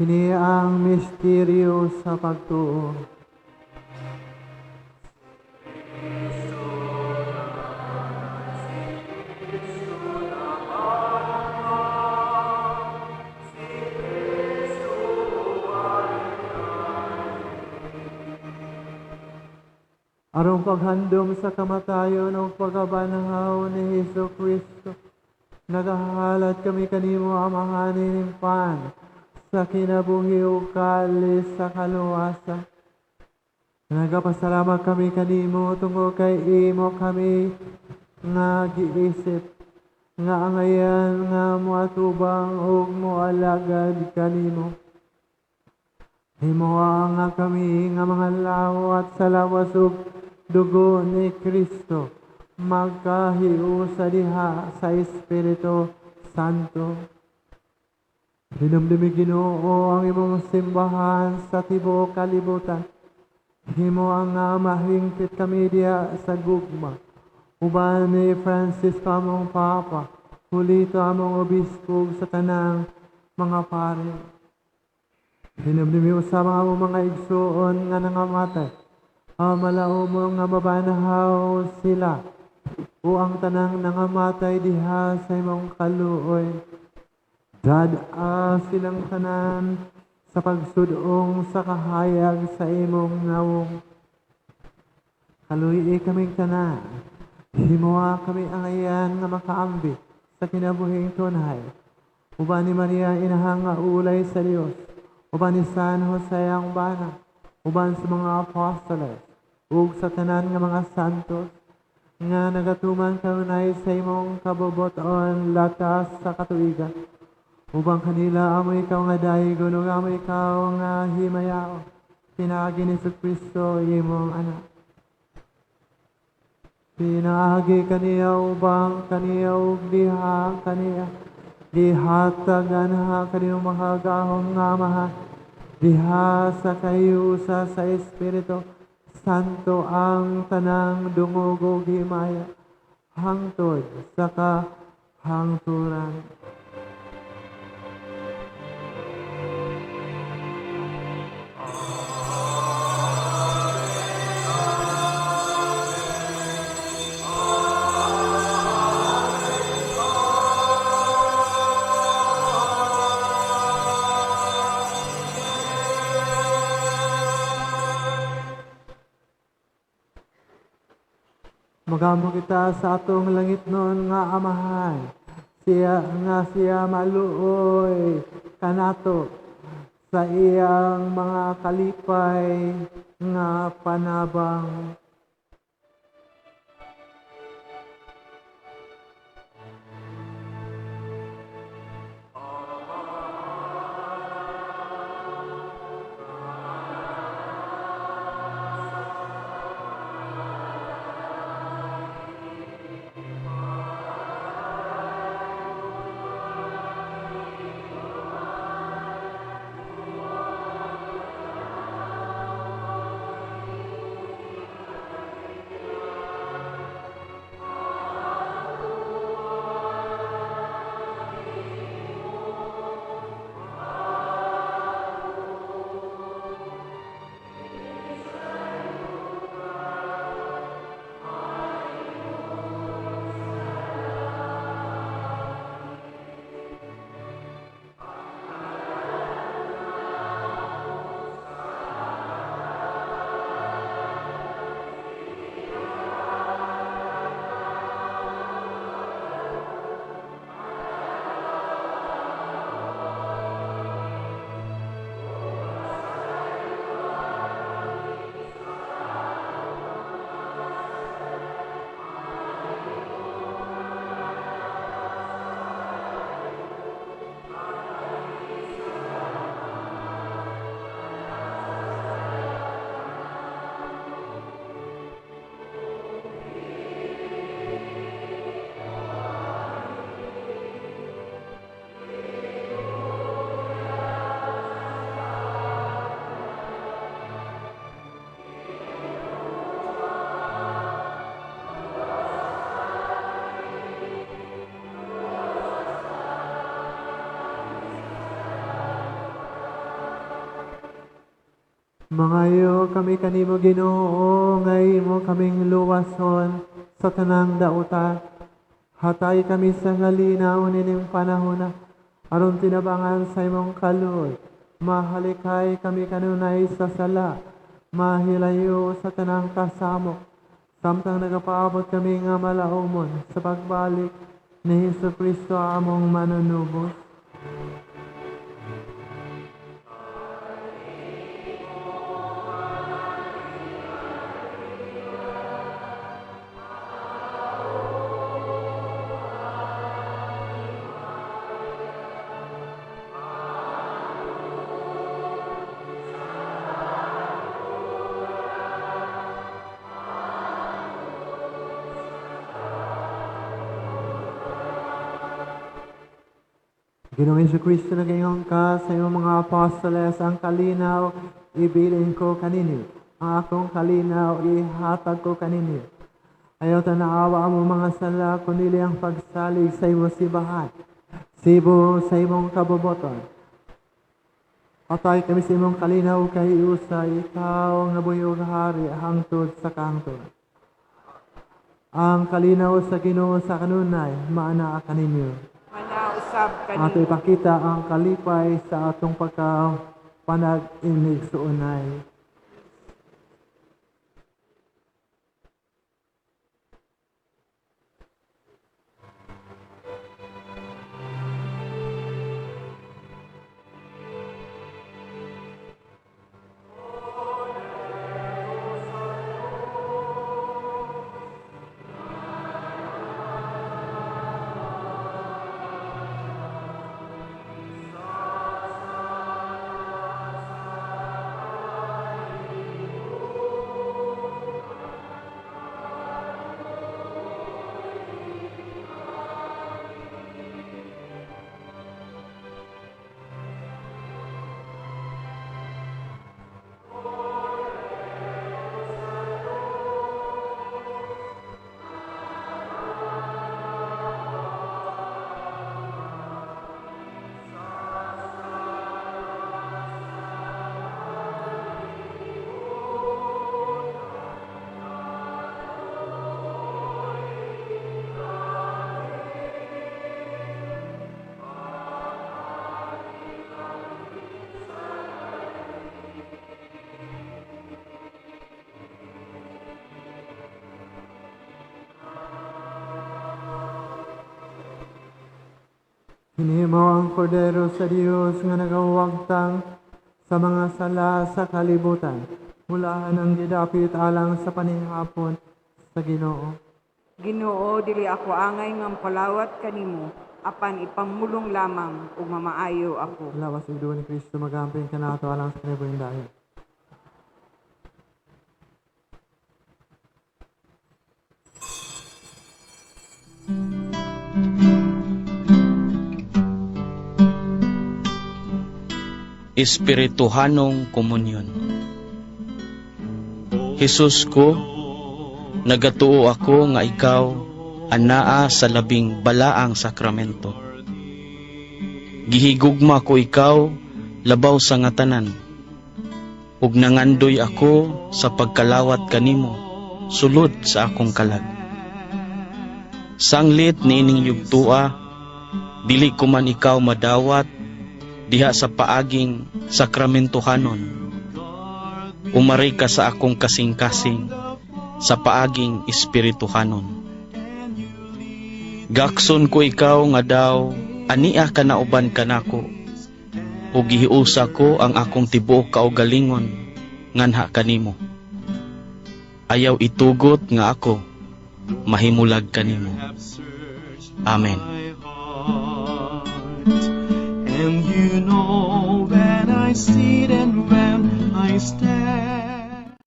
Kini ang misteryo sa pagtuo. Arong paghandom sa kamatayon o pagkabanhaw ni Hesus Kristo, nagahalat kami kanimo amahanin ng pan, sa kinabuhi o kalis sa kaluwasa. Nagapasalamat kami kanimo tungod kay imo kami nga giisip, nga angayan nga moatubang o moalagad kanimo. Himuha nga kami nga mga lawat sa lawas ug dugo ni Kristo, magkahiu sa diha sa Espiritu Santo. Hinumdumi Ginoo ang imong simbahan sa tibuok kalibutan. Himo ang mahingkit kami diya sa gugma. Uban ni Francisco among Papa, hulito among obispo sa tanang mga pare. Hinumdumi usab ang among mga igsuon nga nangamatay. Malao mo nga mabanahaw sila o ang tanang nangamatay diha sa imong kaluoy. Dad-a silang tanan sa pagsudong sa kahayag sa imong nawong. Kaluyi kaming tanan, himuha kami angayan nga makaambi sa kinabuhing tunay. Uban ni Maria inahang nga ulay sa Dios, uban ni San Jose ang bana, uban sa mga apostoles, ug sa tanan nga mga santos, nga nagatuman kanunay sa imong kaboboton latas sa katuigan. Ubang kanila amo ikaw nga daygon ug amo ikaw nga himayao, pinaagi ni Kristo imong anak. Pinaagi kaniya ubang kaniya ug diha kaniya, dihatagan ha kaniyong makagahom nga amahan, diha sa kayusa sa Espiritu Santo ang tanang dungog ug himaya, hangtod sa kahangturan. Magamo kita sa atong langit noon nga amahan. Siya maluoy kanato sa iyang mga kalipay nga panabang. Mangayo kami kanimo Ginoo, ngay mo kaming luwason sa tanang dauta. Hatay kami sa ngalinaw nining panahon aron tinabangan sa imong kalod. Mahalikay kami kanunay sa sala, mahilayo sa tanang kasamok. Samtang nagapaabot kami nga malaumon sa pagbalik ni Hesus Kristo among manunubos. Ginoong Hesus Kristo, nagayon ka sa iyong mga apostoles, ang kalinaw ibilin ko kanini. Ang akong kalinaw ihatag ko kanini. Ayaw tanaawa mo mga sala, kundi ang pagsalig sa imo sibahan. Sibo sa imong kaboboton. Atay kami sa imong kalinaw kay usa, ikaw nga buyog hari hangtod sa kahangtod. Ang kalinaw sa Ginoo sa kanunay, maana kaninyo. Ato ipakita ang kalipay sa atong pagkapanag-inig suunay. Hinimo ang kordero sa Dios nga nagawagtang sa mga sala sa kalibutan. Mulahan ang gidapit alang sa panihapon sa Ginoo. Ginoo, dili ako angay nga palawat kanimo, apan ipamulong lamang ug mamaayo ako. Lawas ug duwa ni Kristo magamping kanato alang sa kanibuhing dayon. Espirituhanong komunyon. Hesus ko, nagatuo ako nga ikaw anaa sa labing balaang sakramento. Gihigugma ko ikaw labaw sa ngatanan, ug nangandoy ako sa pagkalawat kanimo sulod sa akong kalag. Sanglit ni ining yugtua, dili ko man ikaw madawat diha sa paaging sakramentohanon. Umari ka sa akong kasing-kasing sa paaging espirituhanon. Gakson ko ikaw nga daw ania ka na uban kanako, ug gihiusa ko ang akong tibuok kaugalingon nganha kanimo. Ayaw itugot nga ako mahimulag kanimo. Amen. And you know when I sit and when I stand.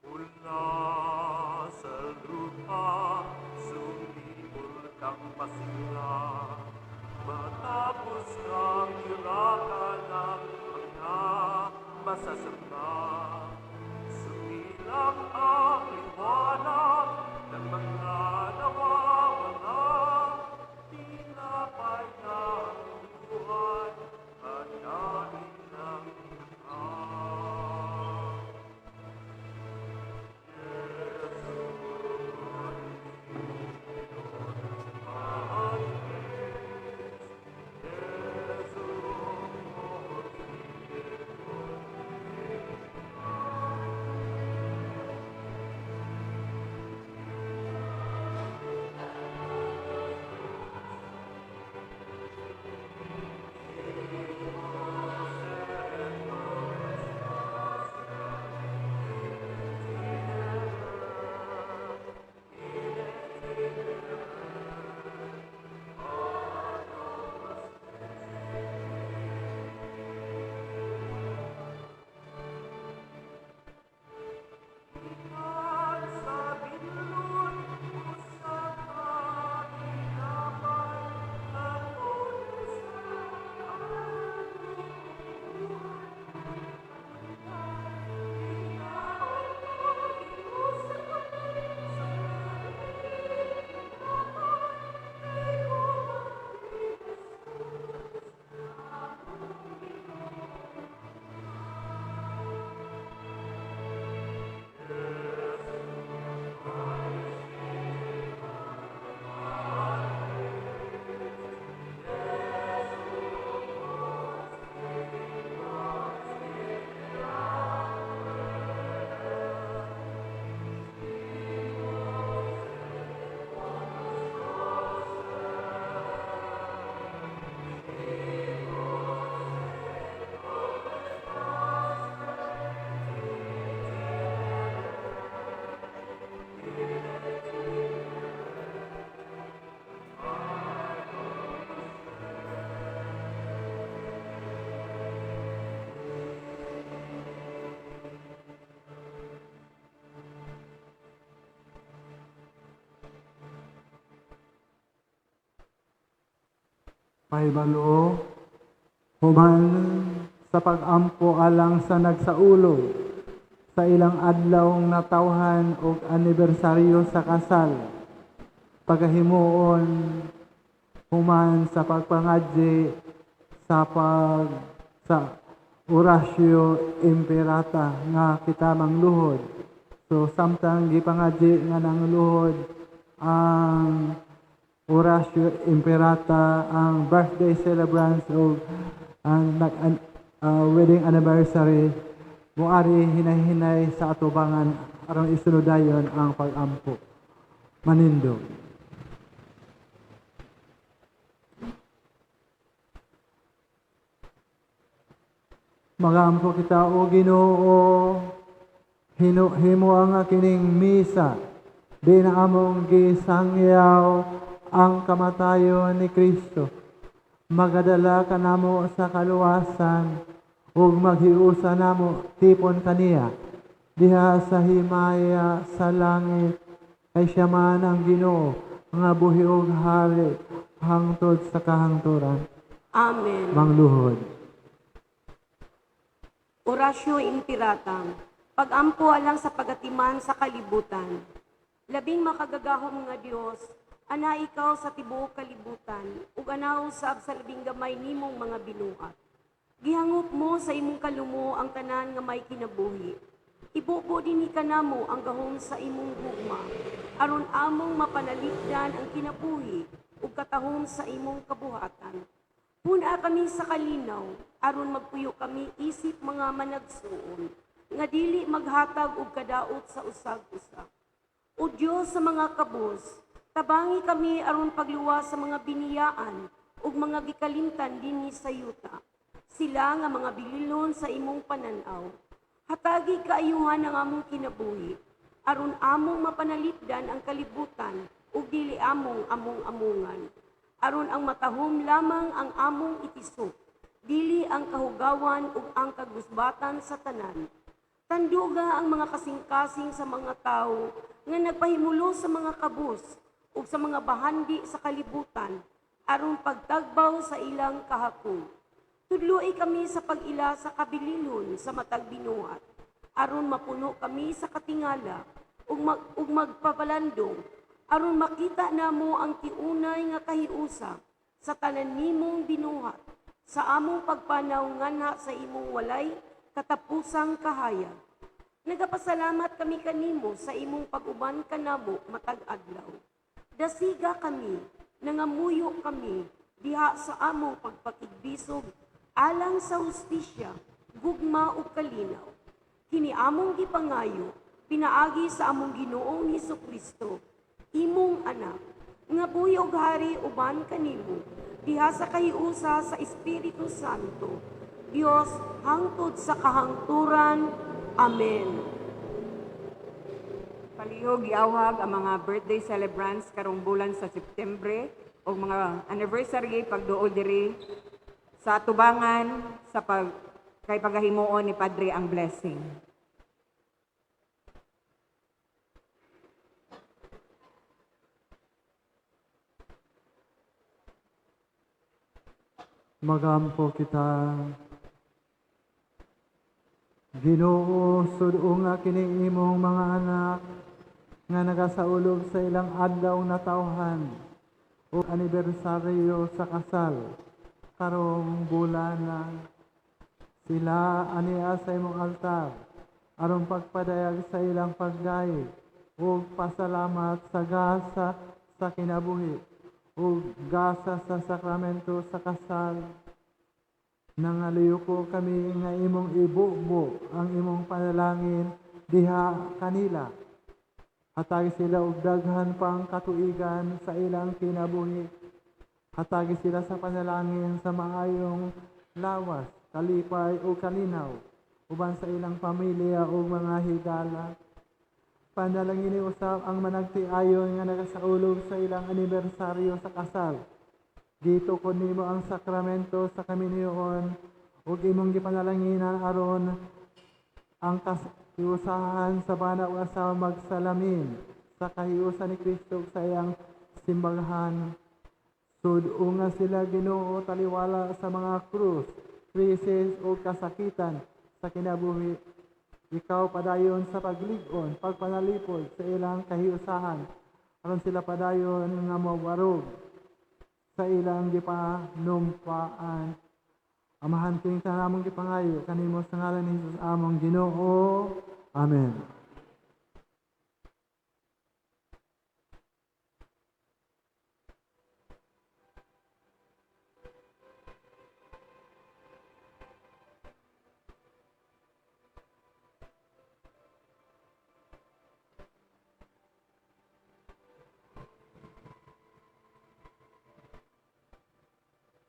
Mula sa lupa, sumibol kang pasigla. Matapos kang tirakan ng mga masasama, sumilang ang liwanag ng mga nawawala, tinapay ng buhay, hanain ng lahat. Pahibalo, human sa pag-ampo alang sa nagsaulo, sa ilang adlawng natawhan o anibersaryo sa kasal, pagahimuon, human sa pagpangadji sa orasyo imperata nga kita mangluhod. So samtang gipangadji nga nang luhod ang orasyo imperata, ang birthday celebrants o ang wedding anniversary, muari hinay-hinay sa atubangan aron isunudayon ang pag-ampo. Manindo. Magampo kita o Ginoo, himo ang kining misa, di na among gisangyaw ang kamatayon ni Kristo. Magadala ka namo sa kaluwasan ug maghiusa namo tipon kaniya diha sa himaya sa langit, kay siya man ang Ginoo nga buhi ug hari hangtod sa kahangturan. Amen. Mangluhod. Orasyo imperatang, pag-ampo alang sa pagatiman sa kalibutan. Labing makagagahom nga Dios, ana ikaw sa tibuok kalibutan, ug anaw sa labing gamay nimong mga binuhat. Gihangop mo sa imong kalumo ang tanan nga may kinabuhi. Ibubo dinhi kanamo ang gahom sa imong gugma, aron among mapanaligdan ang kinabuhi ug katahom sa imong kabuhatan. Puna kami sa kalinaw, aron magpuyo kami isip mga managsuon, nga dili maghatag og kadaot sa usag-usag. O Diyos sa mga kabos, tabangi kami aron pagluwas sa mga biniyaan ug mga gikalimtan dinhi sa yuta. Sila nga mga bililon sa imong pananaw. Hatagi kaayuhan ang among kinabuhi, aron among mapanalipdan ang kalibutan ug dili among amungan. Aron ang matahom lamang ang among itisok, dili ang kahugawan ug ang kagusbatan sa tanan. Tanduga ang mga kasing-kasing sa mga tao nga nagpahimulo sa mga kabus ug sa mga bahandi sa kalibutan, aron pagtagbaw sa ilang kahako. Tudloy kami sa pag-ila sa kabililon sa matag binuhat, aron mapuno kami sa katingala, ug magpapalandong, aron makita namo ang tiunay nga kahiusa sa tanan nimong binuhat, sa among pagpanaw nganha sa imong walay katapusang kahayag. Nagapasalamat kami kanimo sa imong pag-uban kanamo matag adlaw. Dasiga kami, nangamuyo kami, diha sa among pagpakigbisog, alang sa hustisya, gugma ug kalinaw. Kini among gipangayo, pinaagi sa among Ginoong Hesukristo, imong anak, nga buyog hari uban kanimo, diha sa kahiusa sa Espiritu Santo, Dios hangtod sa kahangturan. Amen. Palihog giawhag ang mga birthday celebrants karong bulan sa September o mga anniversary pagduol diri sa atubangan sa kay pagahimuon ni Padre ang blessing. Magampo kita. Ginoo, sudo nga kini imong mga anak nga nagasaulog sa ilang adlaw na tawhan o anibersaryo sa kasal karong bulan na sila ania sa imong altar aron pagpadayag sa ilang pagdayeg ug pasalamat sa gasa sa kinabuhi ug gasa sa sakramento sa kasal. Nangaliw ko kami nga imong ibubo ang imong panalangin diha kanila. Hatagi sila og daghan pang katuigan sa ilang kinabuhi. Hatagi sila sa panalangin sa maayong lawas, kalipay o kalinaw, uban sa ilang pamilya o mga higala. Panalangin ni usab ang managtiayon nga nagasaulog sa ilang anibersaryo sa kasal. Dito ko nimo ang sakramento sa kaminyoon ug imong gipanalanginan aron ang kahiusahan sa bana ug asawa magsalamin sa kahiusan ni Kristo sa iyang simbahan. Sudo nga sila Ginoo taliwala sa mga krus, krisis o kasakitan sa kinabuhi. Ikaw padayon sa paglig-on, pagpanalipod sa ilang kahiusahan aron sila padayon nga mawarog sa ilang gipanumpaan. Amahan kini tanamong gipangayo kanimo sa ngalan ni Jesus among Ginoo. Amen.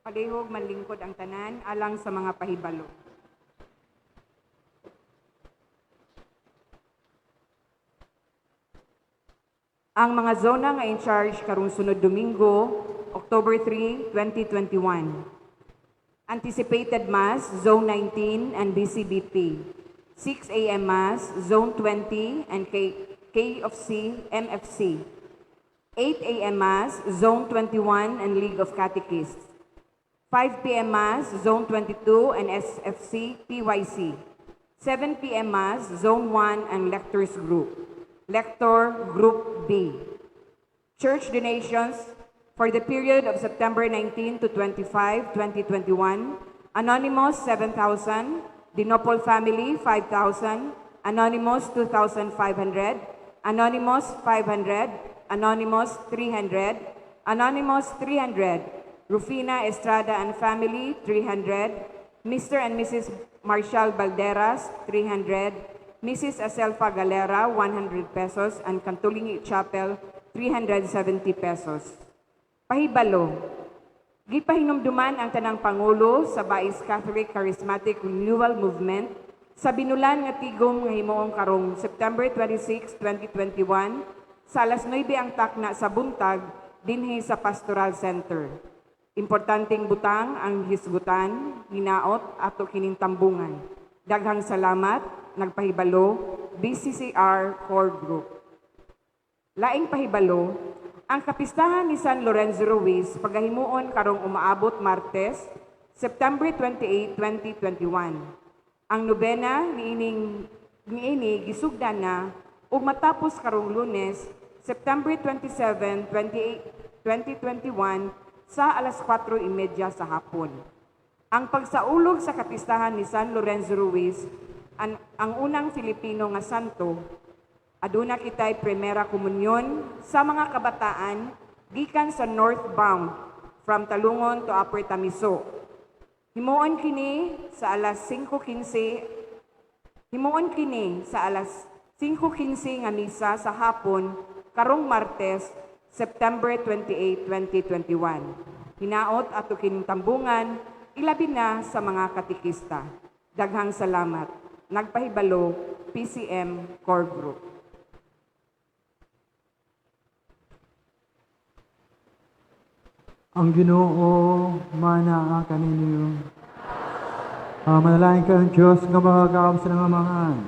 Palihog manlingkod ang tanan alang sa mga pahibalo. Ang mga zona nga in charge karong sunod Domingo, October 3, 2021. Anticipated Mass, Zone 19 and BCBP. 6 a.m. Mass, Zone 20 and K-of-C, MFC. 8 a.m. Mass, Zone 21 and League of Catechists. 5 p.m. Mass, Zone 22 and SFC, PYC. 7 p.m. Mass, Zone 1 and Lectors Group. Lector Group B. Church donations for the period of September 19 to 25, 2021. Anonymous, 7,000. Dinopol Family, 5,000. Anonymous, 2,500. Anonymous, 500. Anonymous, 300. Anonymous, 300. Rufina Estrada and Family, 300. Mr. and Mrs. Marshall Balderas, 300. Mrs. Aselfa Galera, 100 pesos. And Cantulingi Chapel, 370 pesos. Pahibalo. Gipahinumduman ang tanang Pangulo sa Bais Catholic Charismatic Renewal Movement sa binulan nga tigom nga himoong karong September 26, 2021 sa alas 9 ang takna sa buntag dinhi sa Pastoral Center. Importanteng butang ang hisgutan, hinaot ato kining tambungan. Daghang salamat, nagpahibalo, BCCR Core Group. Laing pahibalo, Ang kapistahan ni San Lorenzo Ruiz pagahimuon karong umaabot Martes, September 28, 2021. Ang nobena niini gisugdan na ug matapos karong Lunes, September 27, 2021 sa alas 4:30 sa hapon. Ang pagsaulog sa kapistahan ni San Lorenzo Ruiz, ang unang Filipino nga santo, aduna kitay primera komunyon sa mga kabataan gikan sa northbound from Talungon to Upper Tamiso. Himuon kini sa alas 5:15 nga misa sa hapon karong Martes, September 28, 2021. Hinaot ato kining tambungan ilabi na sa mga katikista. Daghang salamat. Nagpahibalo, PCM Core Group. Ang Ginoo manaa kaninyo. Manalangin ka ang Diyos nga makagawad sa nangamahan,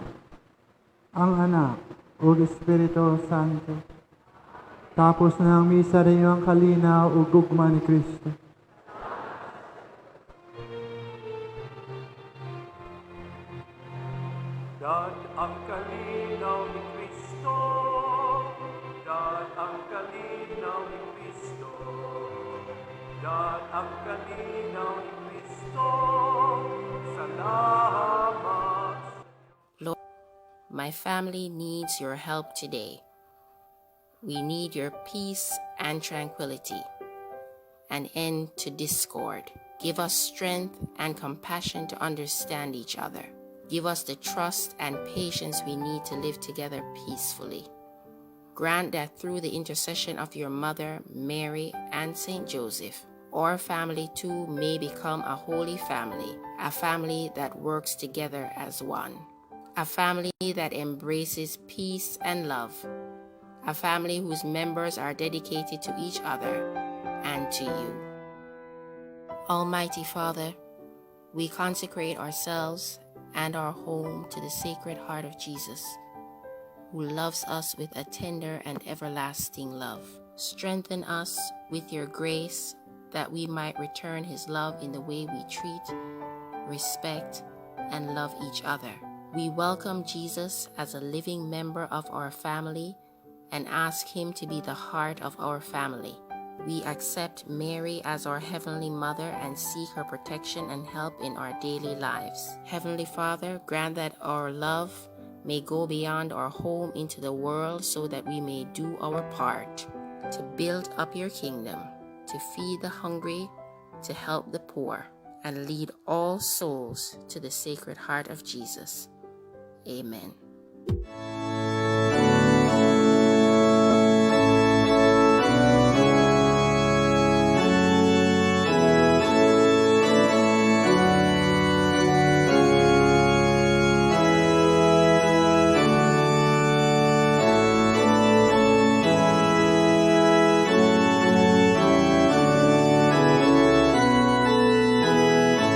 ang Anak o Espiritu Santo. Tapos na ang misa rin ang kalina o gugma ni Kristo. God ang kalinaw ni Kristo, God ang kalinaw ni Kristo, God ang kalinaw ni Kristo, salamat. Lord, my family needs your help today. We need your peace and tranquility, an end to discord. Give us strength and compassion to understand each other. Give us the trust and patience we need to live together peacefully. Grant that through the intercession of your mother, Mary, and Saint Joseph, our family too may become a holy family, a family that works together as one, a family that embraces peace and love, a family whose members are dedicated to each other and to you. Almighty Father, we consecrate ourselves and our home to the Sacred Heart of Jesus, who loves us with a tender and everlasting love. Strengthen us with your grace that we might return his love in the way we treat, respect, and love each other. We welcome Jesus as a living member of our family and ask him to be the heart of our family. We accept Mary as our Heavenly Mother and seek her protection and help in our daily lives. Heavenly Father, grant that our love may go beyond our home into the world so that we may do our part to build up your kingdom, to feed the hungry, to help the poor, and lead all souls to the Sacred Heart of Jesus. Amen.